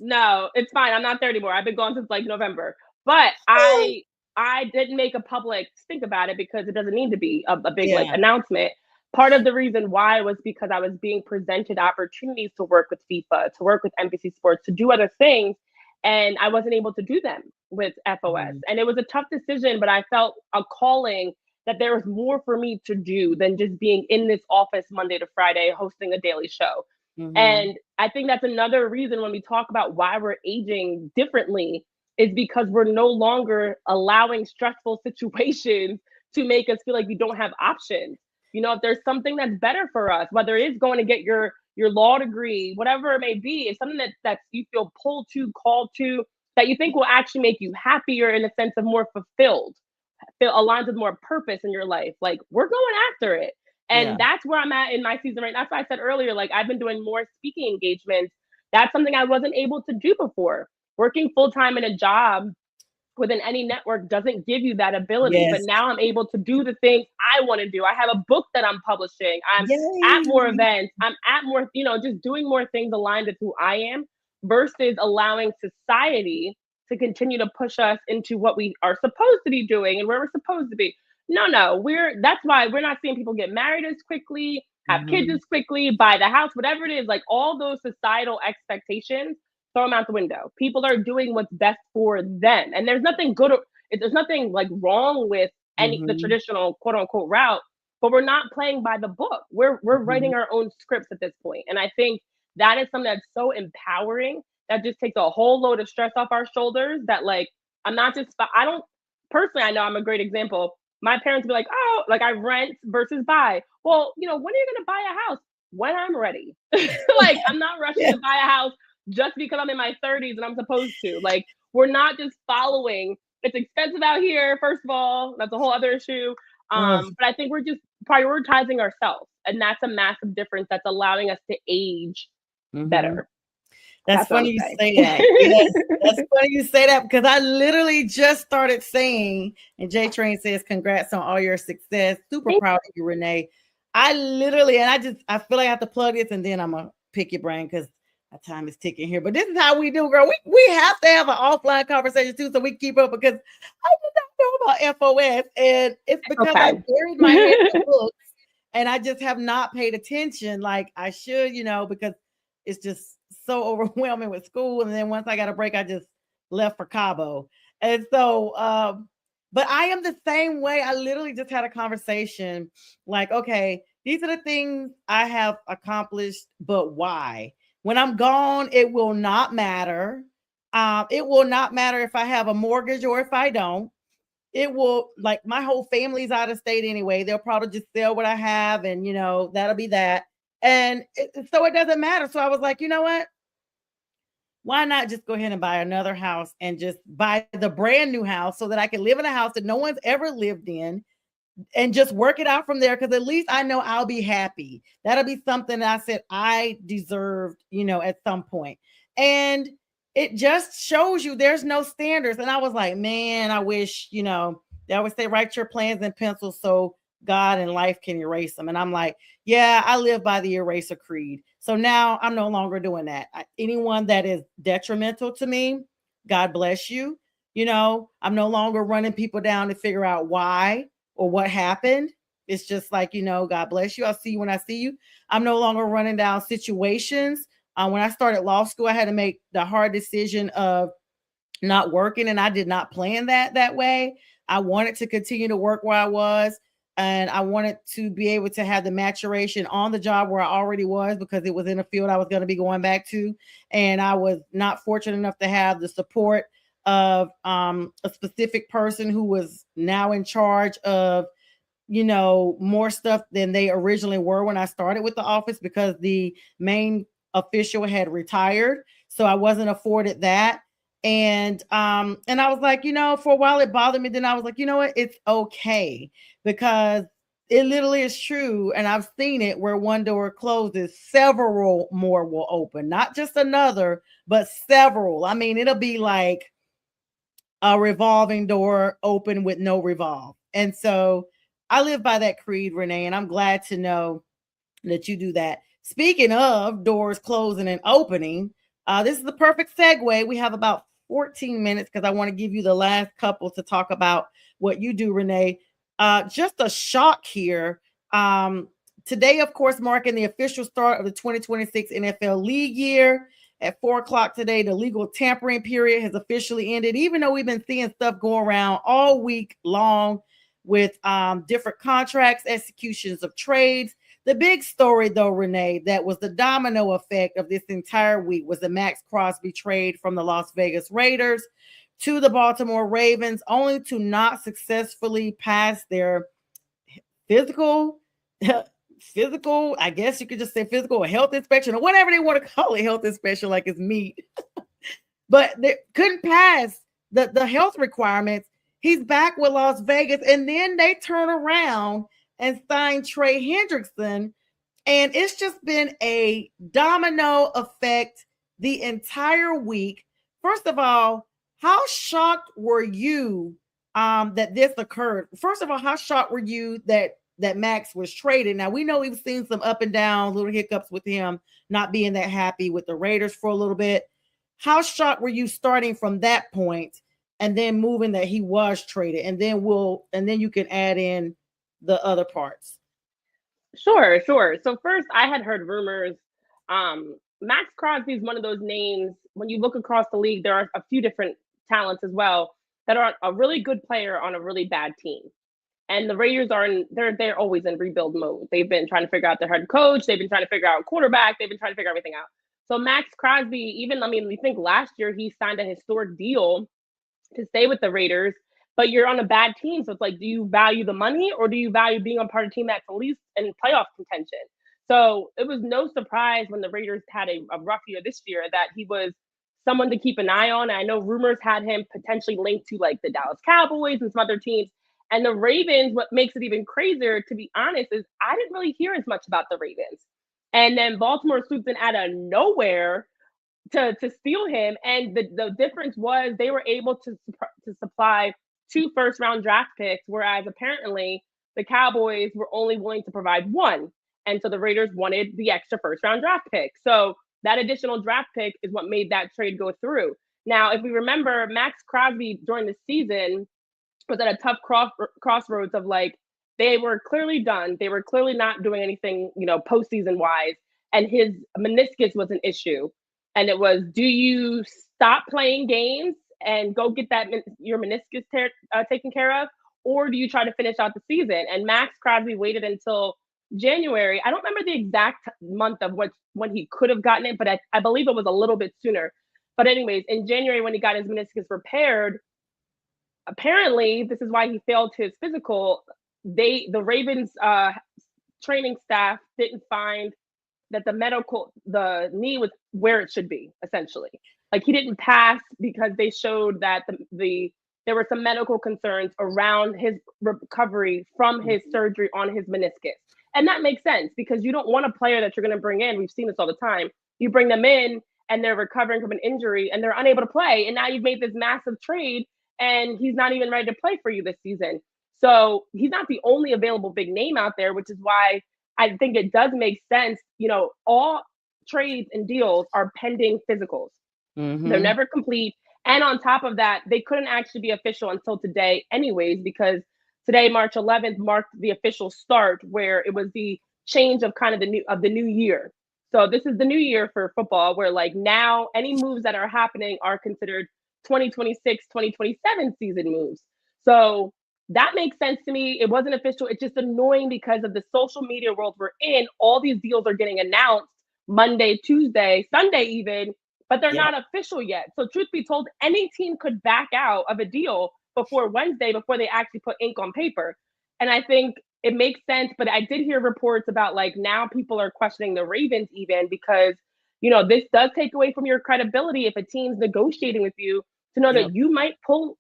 No, it's fine. I'm not there anymore. I've been gone since like November. But I didn't make a public stink about it because it doesn't need to be a big like Yeah. announcement. Part of the reason why was because I was being presented opportunities to work with FIFA, to work with NBC Sports, to do other things, and I wasn't able to do them with FOS. Mhm. And it was a tough decision, but I felt a calling that there was more for me to do than just being in this office Monday to Friday hosting a daily show. Mhm. And I think that's another reason when we talk about why we're aging differently is because we're no longer allowing stressful situations to make us feel like we don't have options. If there's something that's better for us, whether it is going to get your law degree, whatever it may be, it's something that you feel pulled to, called to, that you think will actually make you happier in a sense of more fulfilled, feel aligns with more purpose in your life. Like we're going after it. Yeah. And that's where I'm at in my season right now. That's why I said earlier, like I've been doing more speaking engagements. That's something I wasn't able to do before. Working full time in a job within any network doesn't give you that ability. But Yes. now I'm able to do the things I want to do. I have a book that I'm publishing. I'm at more Yay. events. I'm at more, just doing more things aligned with who I am versus allowing society to continue to push us into what we are supposed to be doing and where we're supposed to be. No. That's why we're not seeing people get married as quickly, have kids Mhm. as quickly, buy the house, whatever it is, like all those societal expectations, throw them out the window. People are doing what's best for them. And there's nothing good there's nothing like wrong with the Mhm. traditional quote unquote route, but we're not playing by the book. We're writing Mhm. our own scripts at this point. And I think that is something that's so empowering that just takes a whole load of stress off our shoulders that like I'm not just I don't personally I know I'm a great example. My parents be like, oh, like I rent versus buy. Well, when are you gonna buy a house? When I'm ready. Like I'm not rushing Yeah. to buy a house just because I'm in my 30s and I'm supposed to. Like we're not just following. It's expensive out here, first of all. That's a whole other issue. Ugh. But I think we're just prioritizing ourselves. And that's a massive difference that's allowing us to age Mhm. better. That's That's what funny I'm you saying. say that. Yes, that's funny you say that because I literally just started saying, and J Train says, "Congrats on all your success. Super Thank proud of you, Renee." I literally, and I feel like I have to plug this, and then I'm gonna pick your brain because my time is ticking here. But this is how we do, girl. We have to have an offline conversation too, so we keep up because I did not know about FOS, and it's because I Okay. buried my head in the books, and I just have not paid attention like I should, because it's just so overwhelming with school. And then once I got a break, I just left for Cabo. And so, but I am the same way. I literally just had a conversation like, okay, these are the things I have accomplished, but why? When I'm gone, it will not matter. It will not matter if I have a mortgage or if I don't. It will, like, my whole family's out of state anyway. They'll probably just sell what I have, and that'll be that. And so it doesn't matter. So I was like, you know what? Why not just go ahead and buy another house and just buy the brand new house so that I can live in a house that no one's ever lived in and just work it out from there? Because at least I know I'll be happy. That'll be something that I said I deserved, at some point. And it just shows you there's no standards. And I was like, man, I wish, they always say write your plans in pencil so God and life can erase them. And I'm like, yeah, I live by the eraser creed. So now I'm no longer doing that. Anyone that is detrimental to me, God bless you. I'm no longer running people down to figure out why or what happened. It's just like, God bless you. I'll see you when I see you. I'm no longer running down situations. When I started law school, I had to make the hard decision of not working, and I did not plan that way. I wanted to continue to work where I was, and I wanted to be able to have the maturation on the job where I already was because it was in a field I was going to be going back to. And I was not fortunate enough to have the support of a specific person who was now in charge of more stuff than they originally were when I started with the office because the main official had retired. So I wasn't afforded that. And I was like, for a while it bothered me. Then I was like, you know what? It's okay because it literally is true. And I've seen it where one door closes, several more will open, not just another, but several. I mean, it'll be like a revolving door open with no revolve. And so I live by that creed, Renee, and I'm glad to know that you do that. Speaking of doors closing and opening, this is the perfect segue. We have about 14 minutes because I want to give you the last couple to talk about what you do, Renee. Just a shock here. Today, of course, marking the official start of the 2026 NFL League year. At 4 o'clock today, the legal tampering period has officially ended, even though we've been seeing stuff go around all week long with different contracts, executions of trades. The big story, though, Renee, that was the domino effect of this entire week was the Max Crosby trade from the Las Vegas Raiders to the Baltimore Ravens, only to not successfully pass their physical, physical, I guess you could just say physical or health inspection or whatever they want to call it, health inspection like it's meat. But they couldn't pass the health requirements. He's back with Las Vegas, and then they turn around and sign Trey Hendrickson, and it's just been a domino effect the entire week. First of all, how shocked were you that this occurred? First of all, how shocked were you that Max was traded? Now we know we've seen some up and down little hiccups with him not being that happy with the Raiders for a little bit. How shocked were you starting from that point? and then moving that he was traded, and then you can add in the other parts. Sure, sure. So first, I had heard rumors. Max Crosby is one of those names. When you look across the league, there are a few different talents as well that are a really good player on a really bad team. And the Raiders are they're always in rebuild mode. They've been trying to figure out their head coach. They've been trying to figure out quarterback. They've been trying to figure everything out. So Max Crosby, even I mean, we think last year he signed a historic deal to stay with the Raiders, but you're on a bad team. So it's like, do you value the money or do you value being a part of a team that's at least in playoff contention? So it was no surprise when the Raiders had a rough year this year that he was someone to keep an eye on. I know rumors had him potentially linked to like the Dallas Cowboys and some other teams. And the Ravens, what makes it even crazier, to be honest, is I didn't really hear as much about the Ravens. And then Baltimore swooped in out of nowhere to steal him. And the difference was they were able to supply 2 first-round draft picks, whereas apparently the Cowboys were only willing to provide 1. And so the Raiders wanted the extra first-round draft pick. So that additional draft pick is what made that trade go through. Now, if we remember, Max Crosby during the season was at a tough crossroads of like, they were clearly done. They were clearly not doing anything, postseason wise. And his meniscus was an issue. And it was, do you stop playing games and go get your meniscus taken care of? Or do you try to finish out the season? And Max Crosby waited until January. I don't remember the exact month of when he could have gotten it, but I believe it was a little bit sooner. But anyways, in January, when he got his meniscus repaired, apparently this is why he failed his physical. The Ravens training staff didn't find that the knee was where it should be, essentially. Like he didn't pass because they showed that there were some medical concerns around his recovery from his surgery on his meniscus. And that makes sense because you don't want a player that you're going to bring in. We've seen this all the time. You bring them in and they're recovering from an injury and they're unable to play. And now you've made this massive trade and he's not even ready to play for you this season. So he's not the only available big name out there, which is why I think it does make sense. All trades and deals are pending physicals. Mm-hmm. They're never complete. And on top of that, they couldn't actually be official until today anyways, because today, March 11th, marked the official start where it was the change of kind of the new year. So this is the new year for football where like now any moves that are happening are considered 2026, 2027 season moves. So that makes sense to me. It wasn't official. It's just annoying because of the social media world we're in. All these deals are getting announced Monday, Tuesday, Sunday even, but they're not official yet. So truth be told, any team could back out of a deal before Wednesday, before they actually put ink on paper. And I think it makes sense, but I did hear reports about like now people are questioning the Ravens even because, this does take away from your credibility if a team's negotiating with you to know that you might pull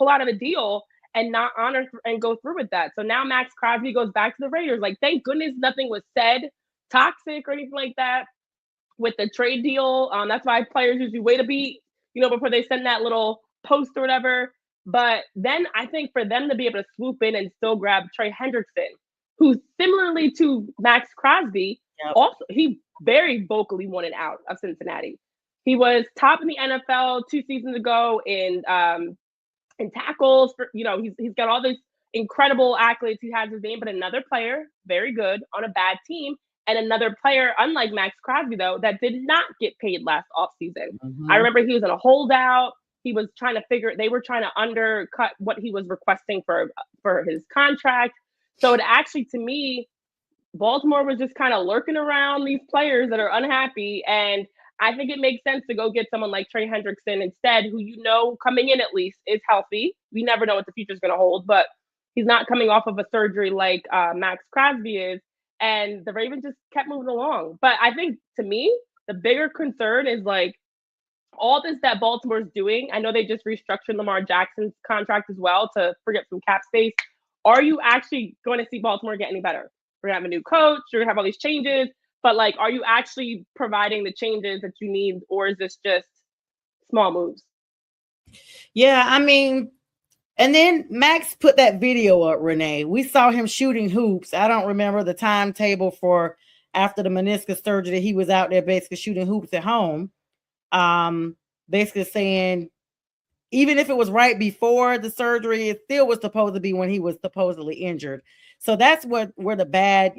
out of a deal and not honor and go through with that. So now Max Crosby goes back to the Raiders. Like, thank goodness nothing was said toxic or anything like that with the trade deal. That's why players usually wait a beat, before they send that little post or whatever. But then I think for them to be able to swoop in and still grab Trey Hendrickson, who's similarly to Max Crosby, also he very vocally wanted out of Cincinnati. He was top in the NFL 2 seasons ago in tackles. He's got all these incredible accolades. He has his name, but another player, very good on a bad team, and another player, unlike Max Crosby, though, that did not get paid last offseason. Mm-hmm. I remember he was in a holdout. They were trying to undercut what he was requesting for his contract. So it actually, to me, Baltimore was just kind of lurking around these players that are unhappy. And I think it makes sense to go get someone like Trey Hendrickson instead, who, coming in at least is healthy. We never know what the future is going to hold, but he's not coming off of a surgery like Max Crosby is. And the Ravens just kept moving along. But I think, to me, the bigger concern is like all this that Baltimore's doing. I know they just restructured Lamar Jackson's contract as well to free up some cap space. Are you actually going to see Baltimore get any better? We're going to have a new coach. You're going to have all these changes. But, like, are you actually providing the changes that you need, or is this just small moves? Yeah, I mean, and then Max put that video up, Renee. We saw him shooting hoops. I don't remember the timetable for after the meniscus surgery. He was out there basically shooting hoops at home. Basically saying, even if it was right before the surgery, it still was supposed to be when he was supposedly injured. So that's what where the bad,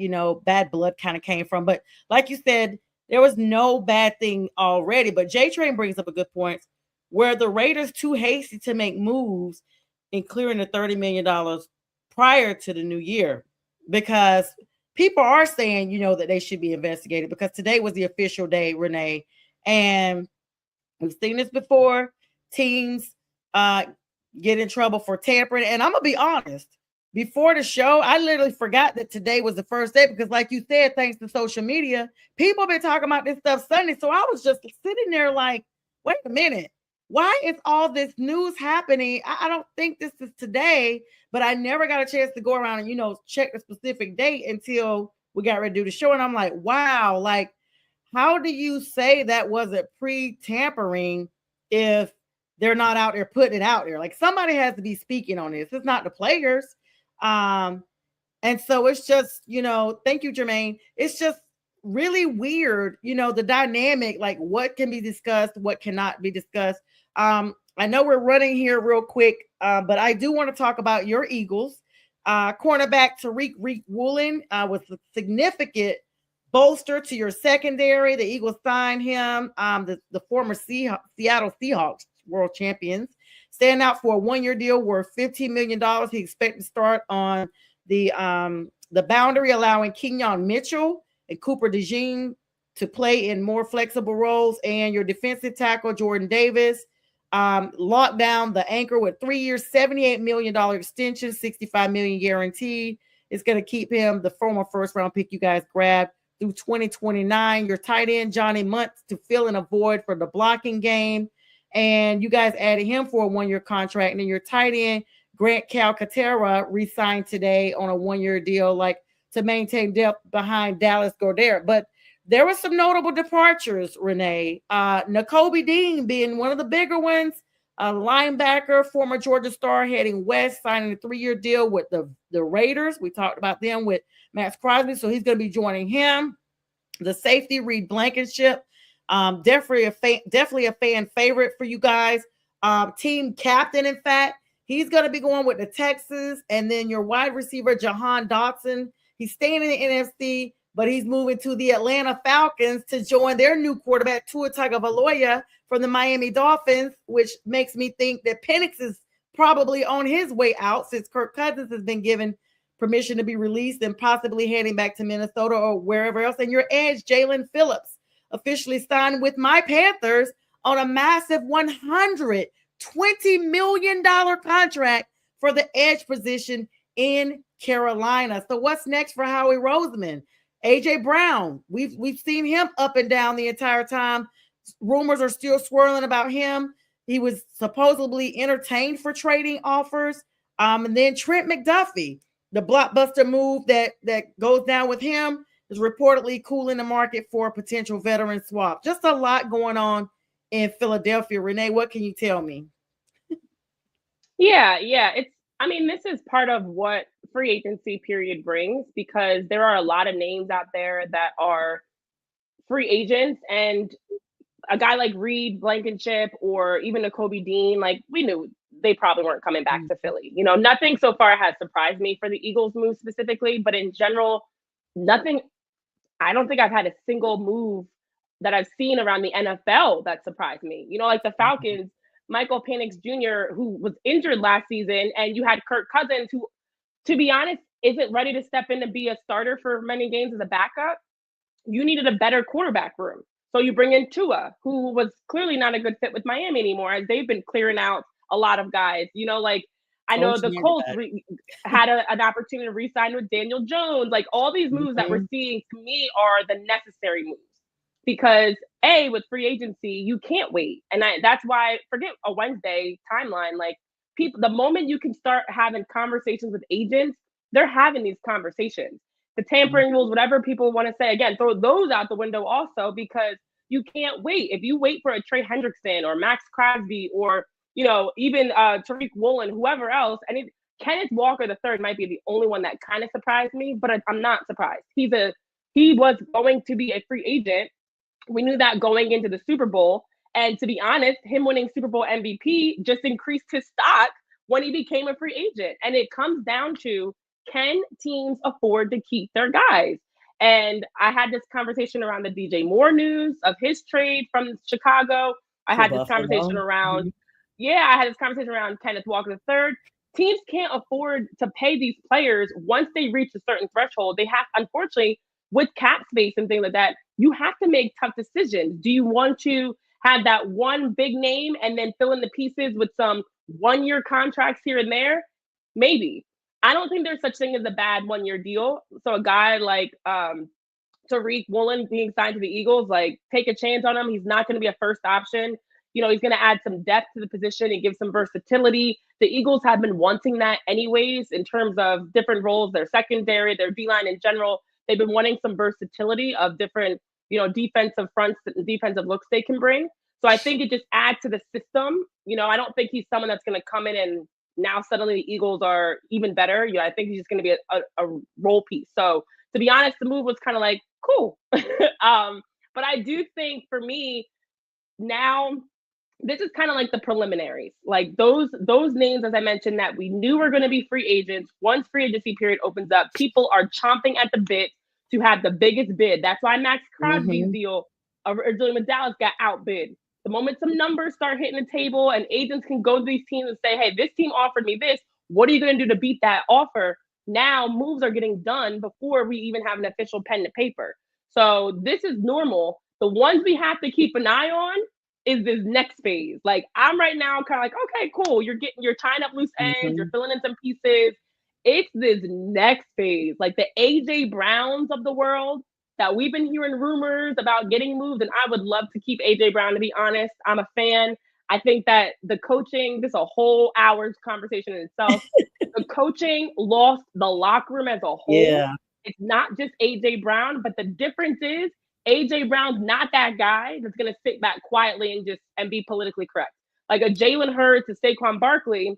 bad blood kind of came from. But like you said, there was no bad thing already. But J Train brings up a good point where the Raiders too hasty to make moves in clearing the $30 million prior to the new year, because people are saying, that they should be investigated, because today was the official day, Renee. And we've seen this before. Teams uh, get in trouble for tampering. And I'm going to be honest, before the show, I literally forgot that today was the first day because, like you said, thanks to social media, people have been talking about this stuff Sunday. So I was just sitting there like, wait a minute. Why is all this news happening? I don't think this is today, but I never got a chance to go around and, check the specific date until we got ready to do the show. And I'm like, wow, like, how do you say that wasn't pre-tampering if they're not out there putting it out there? Like, somebody has to be speaking on this. It's not the players. Um, and so it's just, thank you, Jermaine. It's just really weird, the dynamic, like what can be discussed, what cannot be discussed. I know we're running here real quick, but I do want to talk about your Eagles. Cornerback Tariq Woolen was a significant bolster to your secondary. The Eagles signed him, the former Seattle Seahawks world champions, staying out for a 1-year deal worth $15 million. He expected to start on the boundary, allowing Kenyon Mitchell and Cooper DeJean to play in more flexible roles. And your defensive tackle, Jordan Davis, locked down the anchor with 3 years, $78 million extension, $65 million guaranteed. It's going to keep him, the former first-round pick you guys grabbed, through 2029. Your tight end, Johnny Muntz, to fill in a void for the blocking game. And you guys added him for a 1-year contract. And then your tight end, Grant Calcaterra, re-signed today on a 1-year deal, like to maintain depth behind Dallas Goedert. But there were some notable departures, Renee. Nakobe Dean being one of the bigger ones. A linebacker, former Georgia star, heading west, signing a 3-year deal with the Raiders. We talked about them with Max Crosby, so he's going to be joining him. The safety, Reed Blankenship, definitely a fan favorite for you guys. Team captain, in fact, he's going to be going with the Texans. And then your wide receiver, Jahan Dotson, he's staying in the NFC, but he's moving to the Atlanta Falcons to join their new quarterback, Tua Tagovailoa, from the Miami Dolphins, which makes me think that Penix is probably on his way out, since Kirk Cousins has been given permission to be released and possibly heading back to Minnesota or wherever else. And your edge, Jalen Phillips, officially signed with my Panthers on a massive $120 million contract for the edge position in Carolina. So what's next for Howie Roseman? AJ Brown, we've seen him up and down the entire time. Rumors are still swirling about him. He was supposedly entertained for trading offers. And then Trent McDuffie, the blockbuster move that goes down with him, is reportedly cooling the market for a potential veteran swap. Just a lot going on in Philadelphia. Renee, what can you tell me? Yeah. This is part of what free agency period brings, because there are a lot of names out there that are free agents, and a guy like Reed Blankenship or even a Kobe Dean, like, we knew they probably weren't coming back to Philly. Nothing so far has surprised me for the Eagles move specifically, but in general, nothing. I don't think I've had a single move that I've seen around the NFL that surprised me. Like the Falcons, Michael Penix Jr., who was injured last season, and you had Kirk Cousins, who, to be honest, isn't ready to step in to be a starter for many games as a backup. You needed a better quarterback room. So you bring in Tua, who was clearly not a good fit with Miami anymore, as they've been clearing out a lot of guys. I know the Colts had an opportunity to re-sign with Daniel Jones. Like, all these moves that we're seeing, to me, are the necessary moves. Because, A, with free agency, you can't wait. And that's why, forget a Wednesday timeline. Like, people, the moment you can start having conversations with agents, they're having these conversations. The tampering rules, whatever people want to say, again, throw those out the window also, because you can't wait. If you wait for a Trey Hendrickson or Max Crosby or, even Tariq Woolen, whoever else, and Kenneth Walker III might be the only one that kind of surprised me, but I'm not surprised. He was going to be a free agent. We knew that going into the Super Bowl, And to be honest, him winning Super Bowl MVP just increased his stock when he became a free agent. And it comes down to, can teams afford to keep their guys? And I had this conversation around the DJ Moore news of his trade from Chicago. I To had this conversation Buffalo. around, Mhm. yeah, I had this conversation around Kenneth Walker III. Teams can't afford to pay these players once they reach a certain threshold. They have, unfortunately, with cap space and things like that, you have to make tough decisions. Do you want to have that one big name and then fill in the pieces with some 1 year contracts here and there? Maybe. I don't think there's such thing as a bad 1 year deal. So a guy like Tariq Woolen being signed to the Eagles, like, take a chance on him. He's not going to be a first option. He's going to add some depth to the position and give some versatility. The Eagles have been wanting that anyways in terms of different roles, their secondary, their D-line in general. They've been wanting some versatility of different, defensive fronts and defensive looks they can bring. So I think it just adds to the system. I don't think he's someone that's going to come in and now suddenly the Eagles are even better. I think he's just going to be a role piece. So to be honest, the move was kind of like, cool. But I do think for me now, this is kind of like the preliminaries, like those names, as I mentioned, that we knew were going to be free agents. Once free agency period opens up, people are chomping at the bit to have the biggest bid. That's why Max Crosby's Mhm. deal originally with Dallas got outbid. The moment some numbers start hitting the table and agents can go to these teams and say, hey, this team offered me this, what are you going to do to beat that offer? Now moves are getting done before we even have an official pen to paper. So this is normal. The ones we have to keep an eye on is this next phase. Like, I'm right now kind of like, okay, cool. You're tying up loose ends, you're Mhm. filling in some pieces. It's this next phase, like the AJ Browns of the world that we've been hearing rumors about getting moved. And I would love to keep AJ Brown, to be honest. I'm a fan. I think that the coaching, this is a whole hour's conversation in itself. The coaching lost the locker room as a whole. Yeah. It's not just AJ Brown, but the difference is AJ Brown's not that guy that's going to sit back quietly and be politically correct. Like a Jalen Hurts, a Saquon Barkley,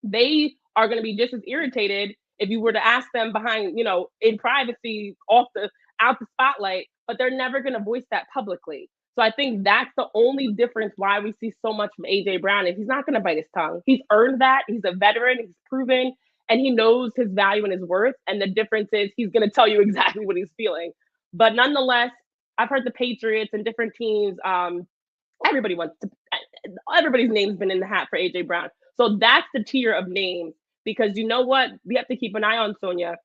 they are going to be just as irritated if you were to ask them behind, in privacy, out the spotlight, but they're never going to voice that publicly. So I think that's the only difference why we see so much from AJ Brown, is he's not going to bite his tongue. He's earned that. He's a veteran. He's proven, and he knows his value and his worth. And the difference is he's going to tell you exactly what he's feeling. But nonetheless, I've heard the Patriots and different teams. Everybody wants to. Everybody's name's been in the hat for AJ Brown. So that's the tier of names, because you know what? We have to keep an eye on Sonja.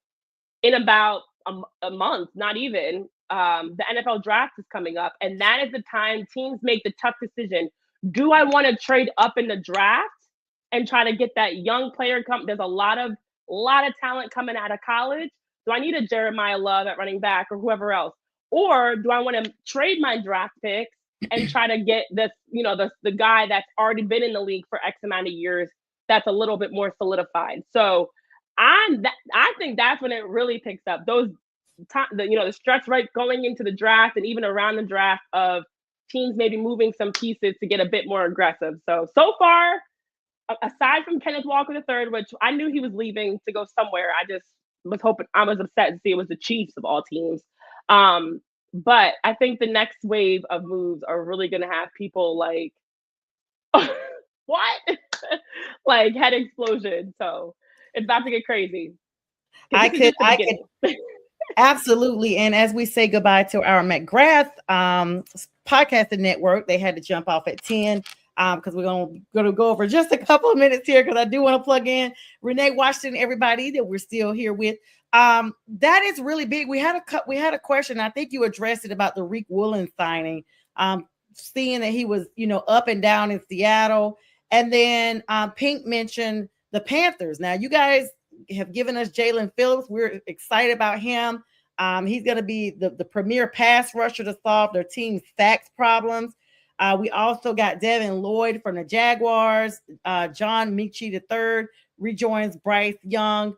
In about a month, not even, the NFL draft is coming up. And that is the time teams make the tough decision. Do I want to trade up in the draft and try to get that young player There's a lot of talent coming out of college. Do I need a Jeremiah Love at running back or whoever else? Or do I want to trade my draft picks and try to get this, the guy that's already been in the league for X amount of years, that's a little bit more solidified? So I think that's when it really picks up. Those the stretch right going into the draft and even around the draft of teams maybe moving some pieces to get a bit more aggressive. So far, aside from Kenneth Walker III, which I knew he was leaving to go somewhere, I just was hoping, I was upset to see it was the Chiefs of all teams. But I think the next wave of moves are really going to have people like, what? Like head explosion. So it's about to get crazy. I This is just the I could beginning. absolutely. And as we say goodbye to our McGrath podcasting network, they had to jump off at 10 because we're going to go over just a couple of minutes here, because I do want to plug in Renee Washington, everybody that we're still here with. That is really big. We had a question. I think you addressed it about the Tariq Woolen signing. Seeing that he was, up and down in Seattle. And then Pink mentioned the Panthers. Now, you guys have given us Jalen Phillips. We're excited about him. He's going to be the premier pass rusher to solve their team's sacks problems. We also got Devin Lloyd from the Jaguars. John Michie III rejoins Bryce Young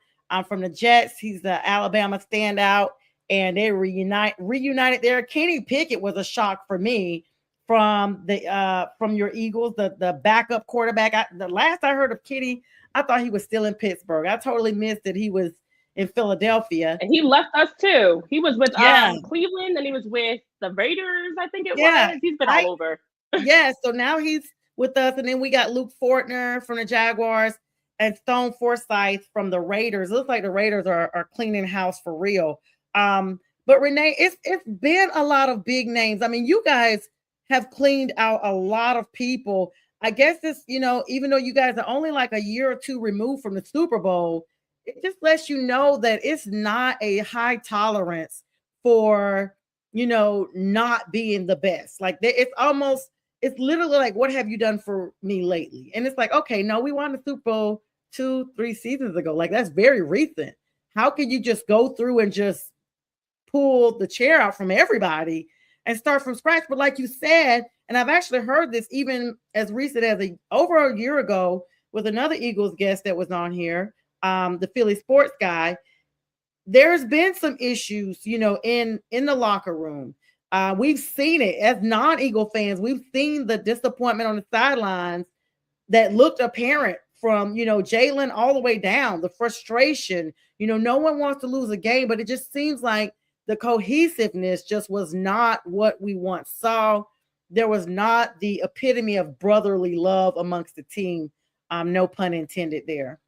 from the Jets. He's the Alabama standout, and they reunited there. Kenny Pickett was a shock for me from your Eagles, the backup quarterback. The last I heard of Kenny, I thought he was still in Pittsburgh. I totally missed that he was in Philadelphia. And he left us too. He was with Yeah. Cleveland, and he was with the Raiders, I think it Yeah. was. He's been all over. Yeah, so now he's with us, and then we got Luke Fortner from the Jaguars and Stone Forsythe from the Raiders. It looks like the Raiders are cleaning house for real. But Renee, it's been a lot of big names. I mean, you guys have cleaned out a lot of people. I guess this, even though you guys are only like a year or two removed from the Super Bowl, it just lets you know that it's not a high tolerance for not being the best. Like it's literally like, what have you done for me lately? And it's like, okay, no, we won the Super Bowl 2-3 seasons ago. Like, that's very recent. How can you just go through and just pull the chair out from everybody and start from scratch? But like you said, and I've actually heard this even as recent as over a year ago with another Eagles guest that was on here, the Philly sports guy. There's been some issues, in the locker room. We've seen it as non-Eagle fans. We've seen the disappointment on the sidelines that looked apparent from, Jalen all the way down, the frustration. No one wants to lose a game, but it just seems like the cohesiveness just was not what we once saw. There was not the epitome of brotherly love amongst the team. No pun intended there.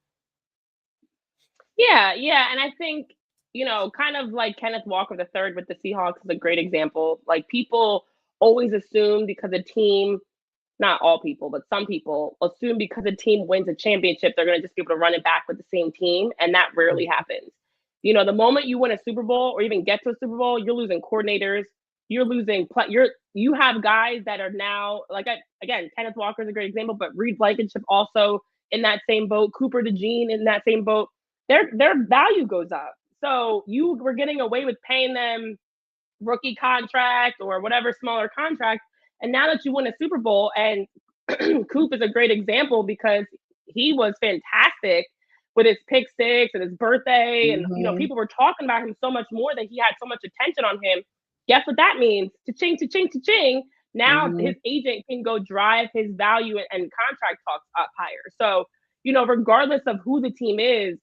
Yeah, yeah, and I think, kind of like Kenneth Walker the third with the Seahawks is a great example. Like, people always assume because a team, not all people, but some people assume because a team wins a championship, they're going to just be able to run it back with the same team, and that rarely happens. The moment you win a Super Bowl or even get to a Super Bowl, you're losing coordinators, you're losing you have guys that are now like, again, Kenneth Walker is a great example, but Reed Blankenship also in that same boat, Cooper DeJean in that same boat. Their value goes up. So you were getting away with paying them rookie contract or whatever smaller contract. And now that you win a Super Bowl, and Coop is a great example because he was fantastic with his pick six and his birthday. And, Mhm. people were talking about him so much more that he had so much attention on him. Guess what that means? Cha-ching, cha-ching, cha-ching. Now his Mhm. agent can go drive his value and contract talks up higher. So, regardless of who the team is,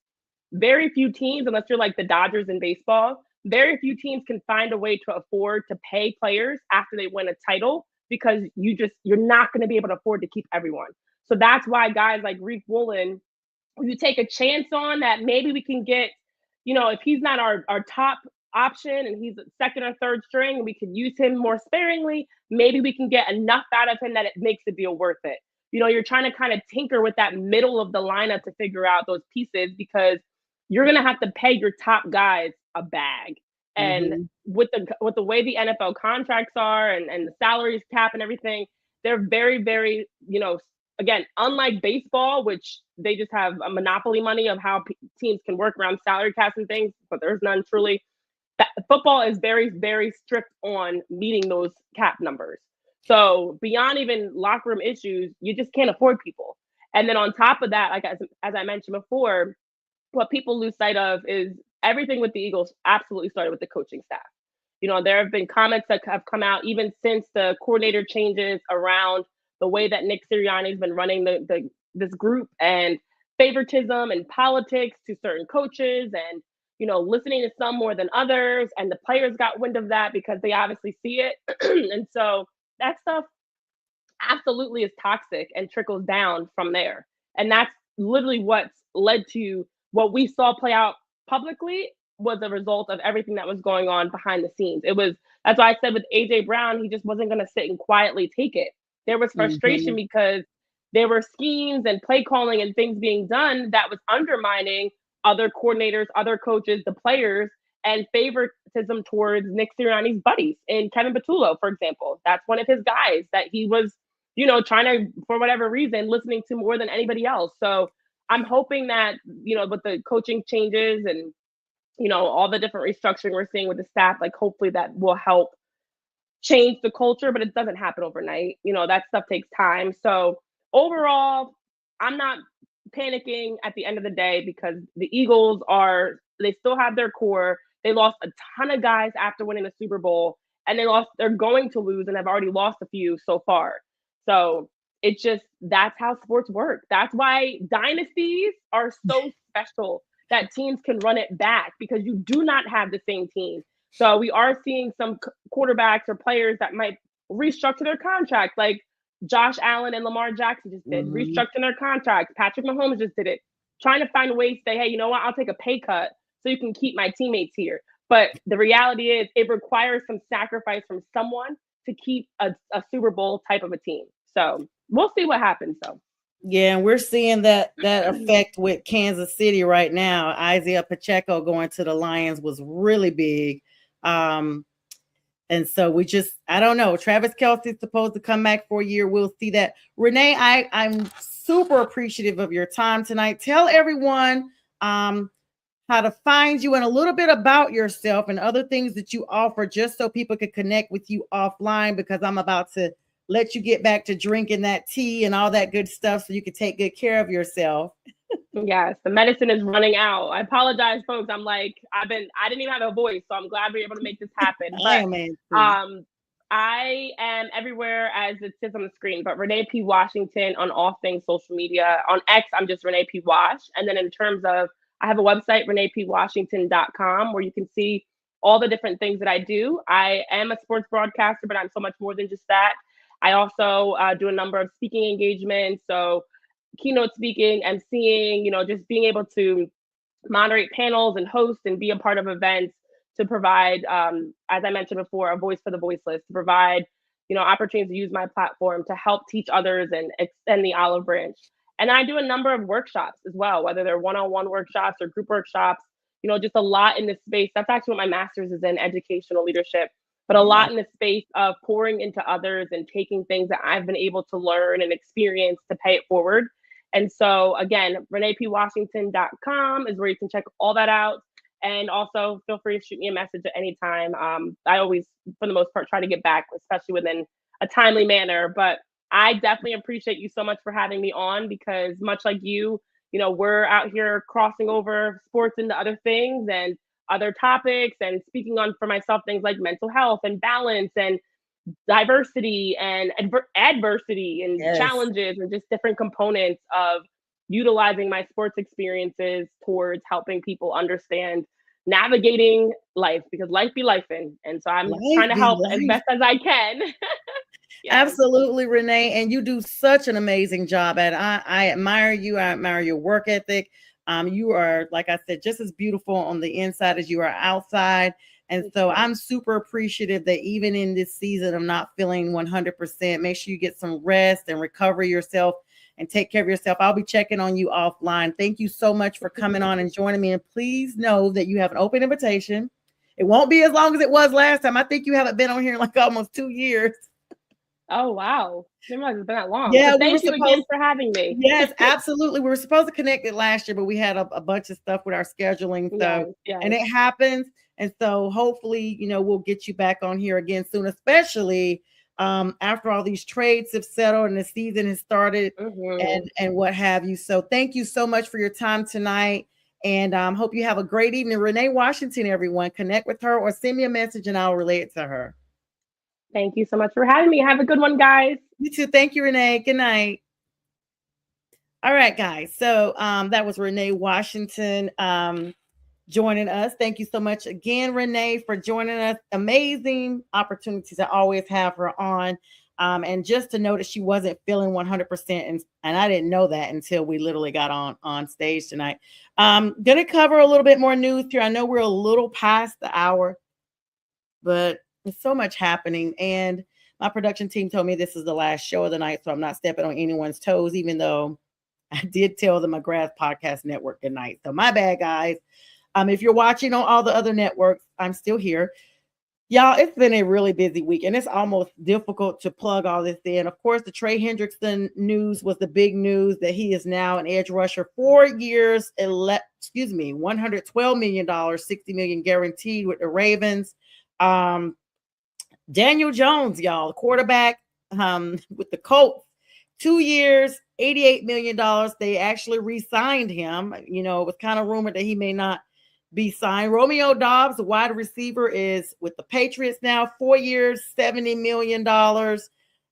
very few teams, unless you're like the Dodgers in baseball, very few teams can find a way to afford to pay players after they win a title because you're not going to be able to afford to keep everyone. So that's why guys like Reek Woolen, you take a chance on that maybe we can get, if he's not our top option and he's second or third string, we could use him more sparingly. Maybe we can get enough out of him that it makes the deal worth it. You're trying to kind of tinker with that middle of the lineup to figure out those pieces because you're going to have to pay your top guys a bag. And Mhm. with the way the NFL contracts are and the salaries cap and everything, they're very, very, again, unlike baseball, which they just have a monopoly money of how teams can work around salary caps and things, but there's none truly. Football is very, very strict on meeting those cap numbers. So beyond even locker room issues, you just can't afford people. And then on top of that, like as I mentioned before, what people lose sight of is everything with the Eagles absolutely started with the coaching staff. There have been comments that have come out even since the coordinator changes around the way that Nick Sirianni's been running this group and favoritism and politics to certain coaches and listening to some more than others, and the players got wind of that because they obviously see it. And so that stuff absolutely is toxic and trickles down from there. And that's literally what's led to what we saw play out publicly was a result of everything that was going on behind the scenes. That's why I said with AJ Brown, he just wasn't going to sit and quietly take it. There was frustration Mhm. because there were schemes and play calling and things being done that was undermining other coordinators, other coaches, the players, and favoritism towards Nick Sirianni's buddies. And Kevin Patullo, for example, that's one of his guys that he was trying to, for whatever reason, listening to more than anybody else. So I'm hoping that, with the coaching changes and, all the different restructuring we're seeing with the staff, like hopefully that will help change the culture, but it doesn't happen overnight. That stuff takes time. So overall, I'm not panicking at the end of the day because the Eagles they still have their core. They lost a ton of guys after winning the Super Bowl, and they're going to lose and have already lost a few so far. So that's how sports work. That's why dynasties are so special that teams can run it back because you do not have the same team. So we are seeing some quarterbacks or players that might restructure their contract. Like Josh Allen and Lamar Jackson just did, Mhm. restructuring their contracts. Patrick Mahomes just did it, trying to find ways to say, hey, you know what? I'll take a pay cut so you can keep my teammates here. But the reality is, it requires some sacrifice from someone to keep a Super Bowl type of a team. So we'll see what happens, though. Yeah, and we're seeing that effect with Kansas City right now. Isaiah Pacheco going to the Lions was really big. Um, and so I don't know. Travis Kelce's supposed to come back for a year. We'll see that. Renee, I'm super appreciative of your time tonight. Tell everyone how to find you and a little bit about yourself and other things that you offer, just so people can connect with you offline, because I'm about to let you get back to drinking that tea and all that good stuff so you can take good care of yourself. Yes, the medicine is running out. I apologize, folks. I didn't even have a voice, so I'm glad we are able to make this happen. I But am in too. um, I am everywhere as it says on the screen, but Renee P. Washington on all things social media. On X, I'm just Renee P. Wash. And then in terms of, I have a website, reneepwashington.com, where you can see all the different things that I do. I am a sports broadcaster, but I'm so much more than just that. I also do a number of speaking engagements. So keynote speaking, emceeing, just being able to moderate panels and host and be a part of events to provide, as I mentioned before, a voice for the voiceless, to provide, opportunities to use my platform to help teach others and extend the olive branch. And I do a number of workshops as well, whether they're one-on-one workshops or group workshops, just a lot in this space. That's actually what my master's is in, educational leadership, but a Yeah. lot in the space of pouring into others and taking things that I've been able to learn and experience to pay it forward. And so again, reneepwashington.com is where you can check all that out. And also feel free to shoot me a message at any time. I always, for the most part, try to get back, especially within a timely manner. But I definitely appreciate you so much for having me on, because much like you, we're out here crossing over sports into other things and other topics, and speaking on for myself things like mental health and balance and diversity and adversity and Yes. challenges and just different components of utilizing my sports experiences towards helping people understand navigating life, because life be life in. And so I'm Life trying to be help as life. best as I can. Yes. Absolutely, Renee. And you do such an amazing job at it. I admire you. I admire your work ethic. You are, like I said, just as beautiful on the inside as you are outside. And Thank so you. I'm super appreciative that even in this season of not feeling 100%, make sure you get some rest and recover yourself and take care of yourself. I'll be checking on you offline. Thank you so much for coming on and joining me. And please know that you have an open invitation. It won't be as long as it was last time. I think you haven't been on here in like almost 2 years. Oh, wow. Didn't realize it's been that long. Yeah, But we were thank you again supposed. for having me. Yes, absolutely. We were supposed to connect it last year, but we had a bunch of stuff with our scheduling. So, Yes, and yes. it happens. And so hopefully, we'll get you back on here again soon, especially after all these trades have settled and the season has started Mm-hmm. and what have you. So thank you so much for your time tonight. And hope you have a great evening. Renee Washington, everyone. Connect with her or send me a message and I'll relay it to her. Thank you so much for having me. Have a good one, guys. You too. Thank you, Renee. Good night. All right, guys. So that was Renee Washington joining us. Thank you so much again, Renee, for joining us. Amazing opportunities I always have her on. And just to know that she wasn't feeling 100%. And I didn't know that until we literally got on stage tonight. Going to cover a little bit more news here. I know we're a little past the hour, but there's so much happening. And my production team told me this is the last show of the night, so I'm not stepping on anyone's toes, even though I did tell the McGrath Podcast Network good night. So my bad, guys. If you're watching on all the other networks, I'm still here. Y'all, it's been a really busy week, and it's almost difficult to plug all this in. Of course, the Trey Hendrickson news was the big news that he is now an edge rusher, 4 years, $112 million, $60 million guaranteed with the Ravens. Daniel Jones, y'all, quarterback with the Colts, 2 years, $88 million. They actually re-signed him. It was kind of rumored that he may not be signed. Romeo Dobbs, the wide receiver, is with the Patriots now, 4 years, $70 million.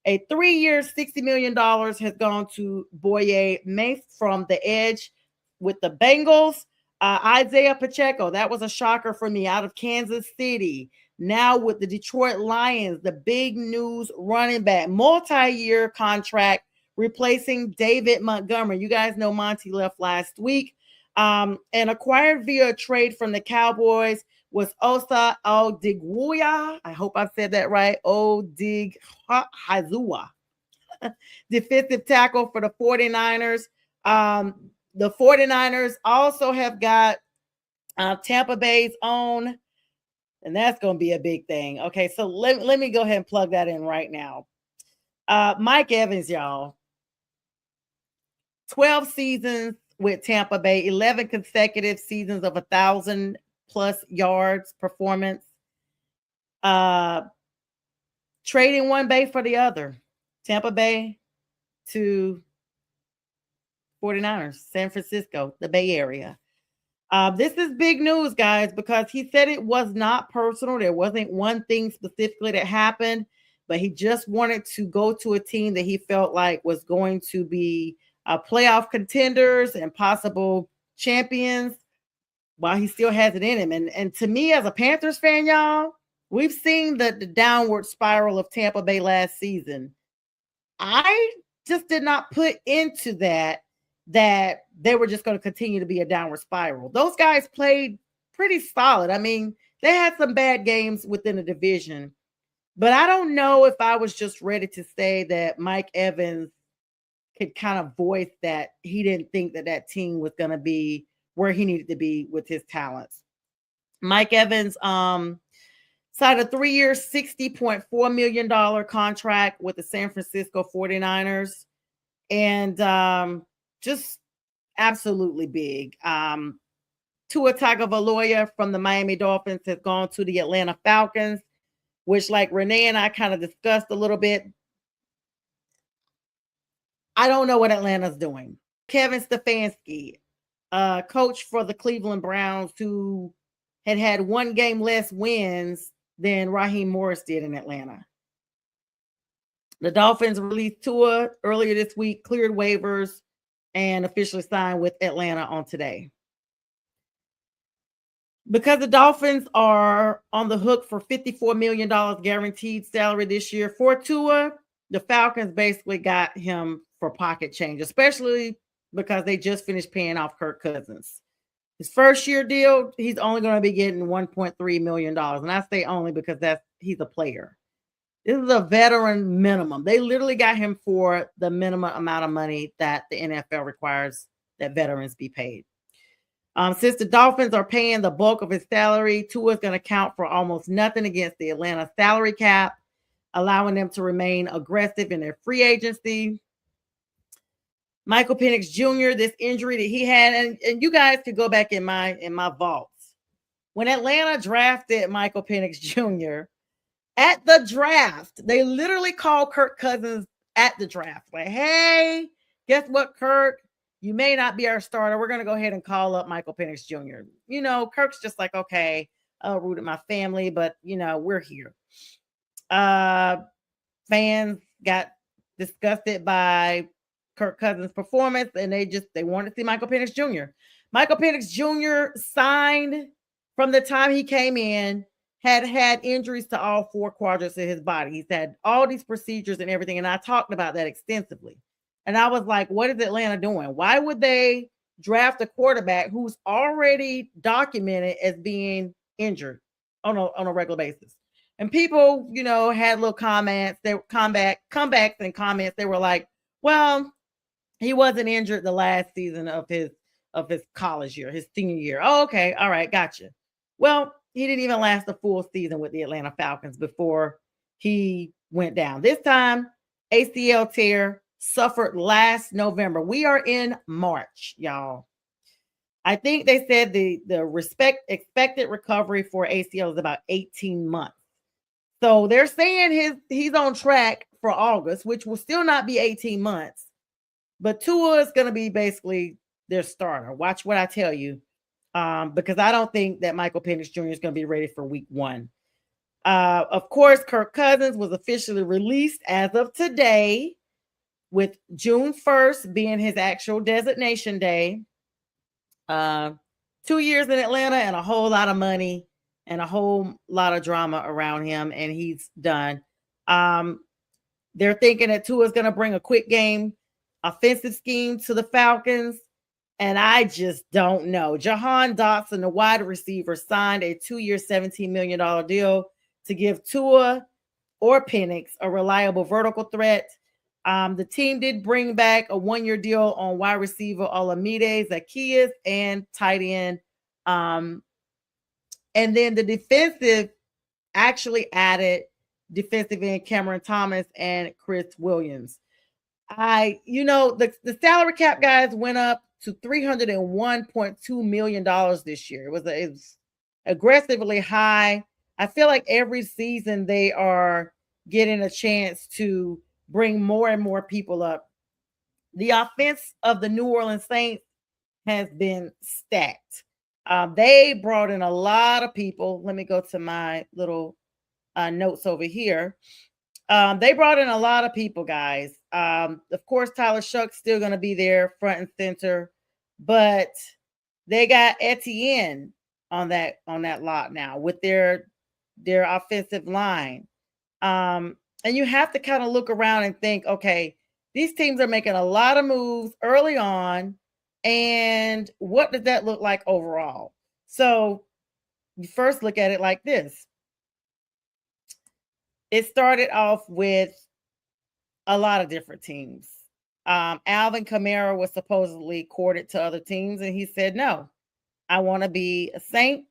A 3 years, $60 million has gone to Boye Mafe from the edge with the Bengals. Isaiah Pacheco, that was a shocker for me, out of Kansas City. Now with the Detroit Lions, the big news running back, multi-year contract replacing David Montgomery. You guys know Monty left last week. And acquired via a trade from the Cowboys was Osa Odigbuya. I hope I said that right. Odigbuya, defensive tackle for the 49ers. The 49ers also have got Tampa Bay's own, and that's going to be a big thing. Okay, so let me go ahead and plug that in right now. Mike Evans, y'all. 12 seasons with Tampa Bay, 11 consecutive seasons of 1,000 plus yards performance. Trading one bay for the other. Tampa Bay to 49ers, San Francisco, the Bay Area. This is big news, guys, because he said it was not personal. There wasn't one thing specifically that happened, but he just wanted to go to a team that he felt like was going to be playoff contenders and possible champions while he still has it in him. And to me, as a Panthers fan, y'all, we've seen the downward spiral of Tampa Bay last season. I just did not put into that they were just going to continue to be a downward spiral. Those guys played pretty solid. I mean, they had some bad games within the division, but I don't know if I was just ready to say that Mike Evans could kind of voice that he didn't think that team was going to be where he needed to be with his talents. Mike Evans signed a 3-year, $60.4 million contract with the San Francisco 49ers. And just absolutely big. Tua Tagovailoa from the Miami Dolphins has gone to the Atlanta Falcons, which, like Renee and I kind of discussed a little bit, I don't know what Atlanta's doing. Kevin Stefanski, coach for the Cleveland Browns, who had one game less wins than Raheem Morris did in Atlanta. The Dolphins released Tua earlier this week, cleared waivers, and officially signed with Atlanta on today. Because the Dolphins are on the hook for $54 million guaranteed salary this year for Tua, the Falcons basically got him for pocket change, especially because they just finished paying off Kirk Cousins. His first year deal, he's only going to be getting $1.3 million. And I say only because he's a player. This is a veteran minimum. They literally got him for the minimum amount of money that the NFL requires that veterans be paid. Since the Dolphins are paying the bulk of his salary, Tua is going to count for almost nothing against the Atlanta salary cap, allowing them to remain aggressive in their free agency. Michael Penix Jr., this injury that he had, and you guys could go back in my vaults. When Atlanta drafted Michael Penix Jr., at the draft, they literally called Kirk Cousins at the draft. Like, hey, guess what, Kirk? You may not be our starter. We're going to go ahead and call up Michael Penix Jr. You know, Kirk's just like, okay, I'll root at my family, but, you know, we're here. Fans got disgusted by Kirk Cousins' performance, and they wanted to see Michael Penix Jr. Michael Penix Jr. signed from the time he came in, had injuries to all 4 quadrants of his body. He's had all these procedures and everything, and I talked about that extensively. And I was like, what is Atlanta doing? Why would they draft a quarterback who's already documented as being injured on a regular basis? And people, you know, had little comments. They comebacks and comments. They were like, well, he wasn't injured the last season of his college year, his senior year. Oh, okay. All right. Gotcha. Well, he didn't even last a full season with the Atlanta Falcons before he went down. This time, ACL tear suffered last November. We are in March, y'all. I think they said the expected recovery for ACL is about 18 months. So they're saying he's on track for August, which will still not be 18 months. But Tua is going to be basically their starter. Watch what I tell you. Because I don't think that Michael Penix Jr. is going to be ready for week 1. Of course, Kirk Cousins was officially released as of today, with June 1st being his actual designation day. 2 years in Atlanta and a whole lot of money and a whole lot of drama around him, and he's done. Um, they're thinking that Tua is going to bring a quick game offensive scheme to the Falcons, and I just don't know. Jahan Dotson, the wide receiver, signed a 2-year, $17 million deal to give Tua or Penix a reliable vertical threat. The team did bring back a 1-year deal on wide receiver Olamide Zaccheaus and tight end. And then the defensive actually added defensive end Cameron Thomas and Chris Williams. The salary cap guys went up to $301.2 million this year. It was aggressively high. I feel like every season they are getting a chance to bring more and more people up. The offense of the New Orleans Saints has been stacked. They brought in a lot of people. Let me go to my little notes over here. They brought in a lot of people, guys. Of course, Tyler Shuck's still going to be there front and center, but they got Etienne on that lot now with their offensive line. And you have to kind of look around and think, okay, these teams are making a lot of moves early on, and what does that look like overall? So you first look at it like this. It started off with a lot of different teams. Alvin Kamara was supposedly courted to other teams, and he said, no, I want to be a Saint,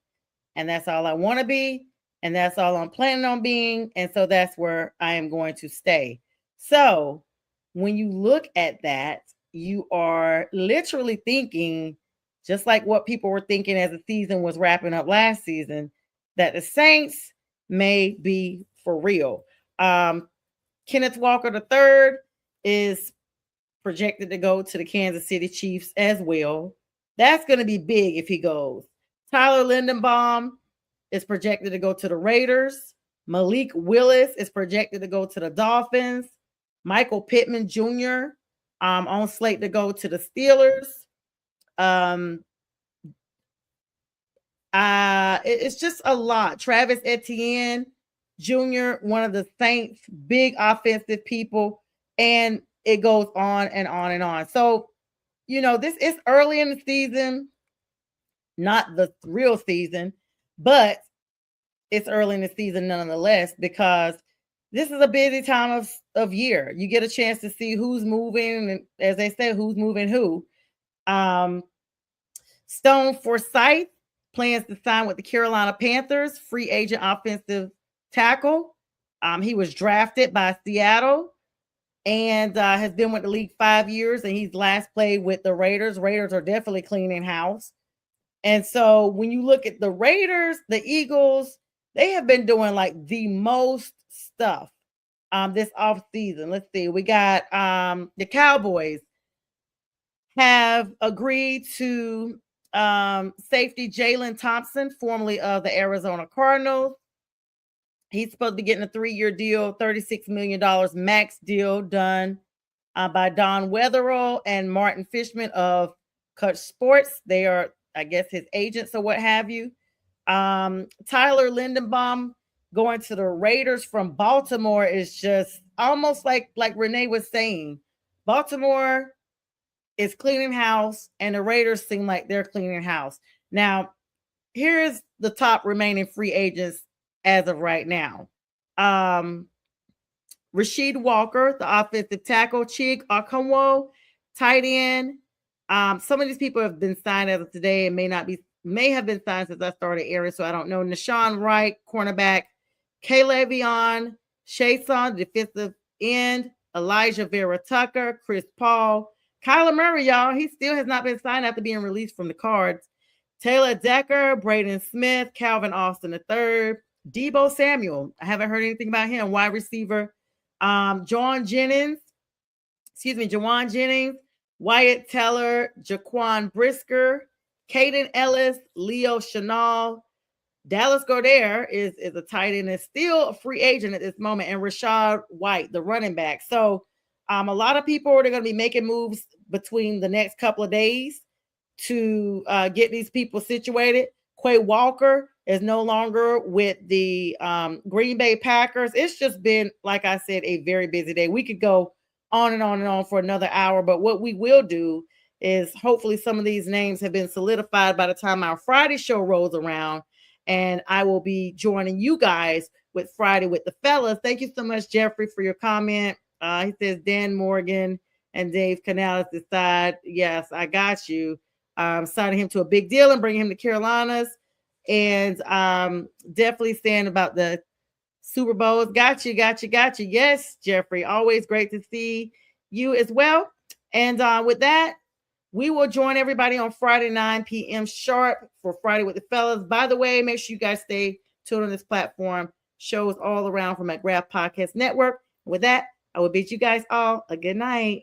and that's all I want to be, and that's all I'm planning on being, and so that's where I am going to stay. So when you look at that, you are literally thinking, just like what people were thinking as the season was wrapping up last season, that the Saints may be for real. Kenneth Walker III is projected to go to the Kansas City Chiefs as well. That's going to be big if he goes. Tyler Lindenbaum is projected to go to the Raiders. Malik Willis is projected to go to the Dolphins. Michael Pittman Jr. On slate to go to the Steelers. It's just a lot. Travis Etienne Jr., one of the Saints' big offensive people, and it goes on and on and on. So, this is early in the season, not the real season, but it's early in the season nonetheless, because this is a busy time of year. You get a chance to see who's moving, and as they say, who's moving who. Stone Forsythe plans to sign with the Carolina Panthers, free agent offensive tackle. He was drafted by Seattle and has been with the league 5 years, and he's last played with the Raiders. Raiders are definitely cleaning house. And so when you look at the Raiders, the Eagles, they have been doing like the most stuff this off season. Let's see. We got the Cowboys have agreed to safety Jalen Thompson, formerly of the Arizona Cardinals. He's supposed to be getting a 3-year deal, $36 million max deal done by Don Wetherell and Martin Fishman of Cut Sports. They are, I guess, his agents or what have you. Tyler Lindenbaum going to the Raiders from Baltimore is just almost like Renee was saying. Baltimore is cleaning house, and the Raiders seem like they're cleaning house. Now, here's the top remaining free agents as of right now. Rasheed Walker, the offensive tackle, Chig Okonkwo, tight end. Some of these people have been signed as of today and may have been signed since I started airing, so I don't know. Nashawn Wright, cornerback, K'Le'Veon Chaisson, defensive end, Elijah Vera Tucker, Chris Paul, Kyler Murray, y'all. He still has not been signed after being released from the Cards. Taylor Decker, Braden Smith, Calvin Austin III, Deebo Samuel. I haven't heard anything about him. Wide receiver, Jawan Jennings, Wyatt Teller, Jaquan Brisker, Caden Ellis, Leo Chenal, Dallas Goedert is a tight end and still a free agent at this moment, and Rashad White, the running back. So a lot of people are going to be making moves between the next couple of days to get these people situated. Quay Walker is no longer with the Green Bay Packers. It's just been, like I said, a very busy day. We could go on and on and on for another hour, but what we will do is hopefully some of these names have been solidified by the time our Friday show rolls around, and I will be joining you guys with Friday with the fellas. Thank you so much, Jeffrey, for your comment. He says Dan Morgan and Dave Canales decide. Yes, I got you. Signing him to a big deal and bringing him to Carolinas, and definitely saying about the Super Bowls. Got you. Yes, Jeffrey. Always great to see you as well. And with that, we will join everybody on Friday, 9 p.m. sharp for Friday with the fellas. By the way, make sure you guys stay tuned on this platform. Shows all around from McGrath Podcast Network. With that, I will bid you guys all a good night.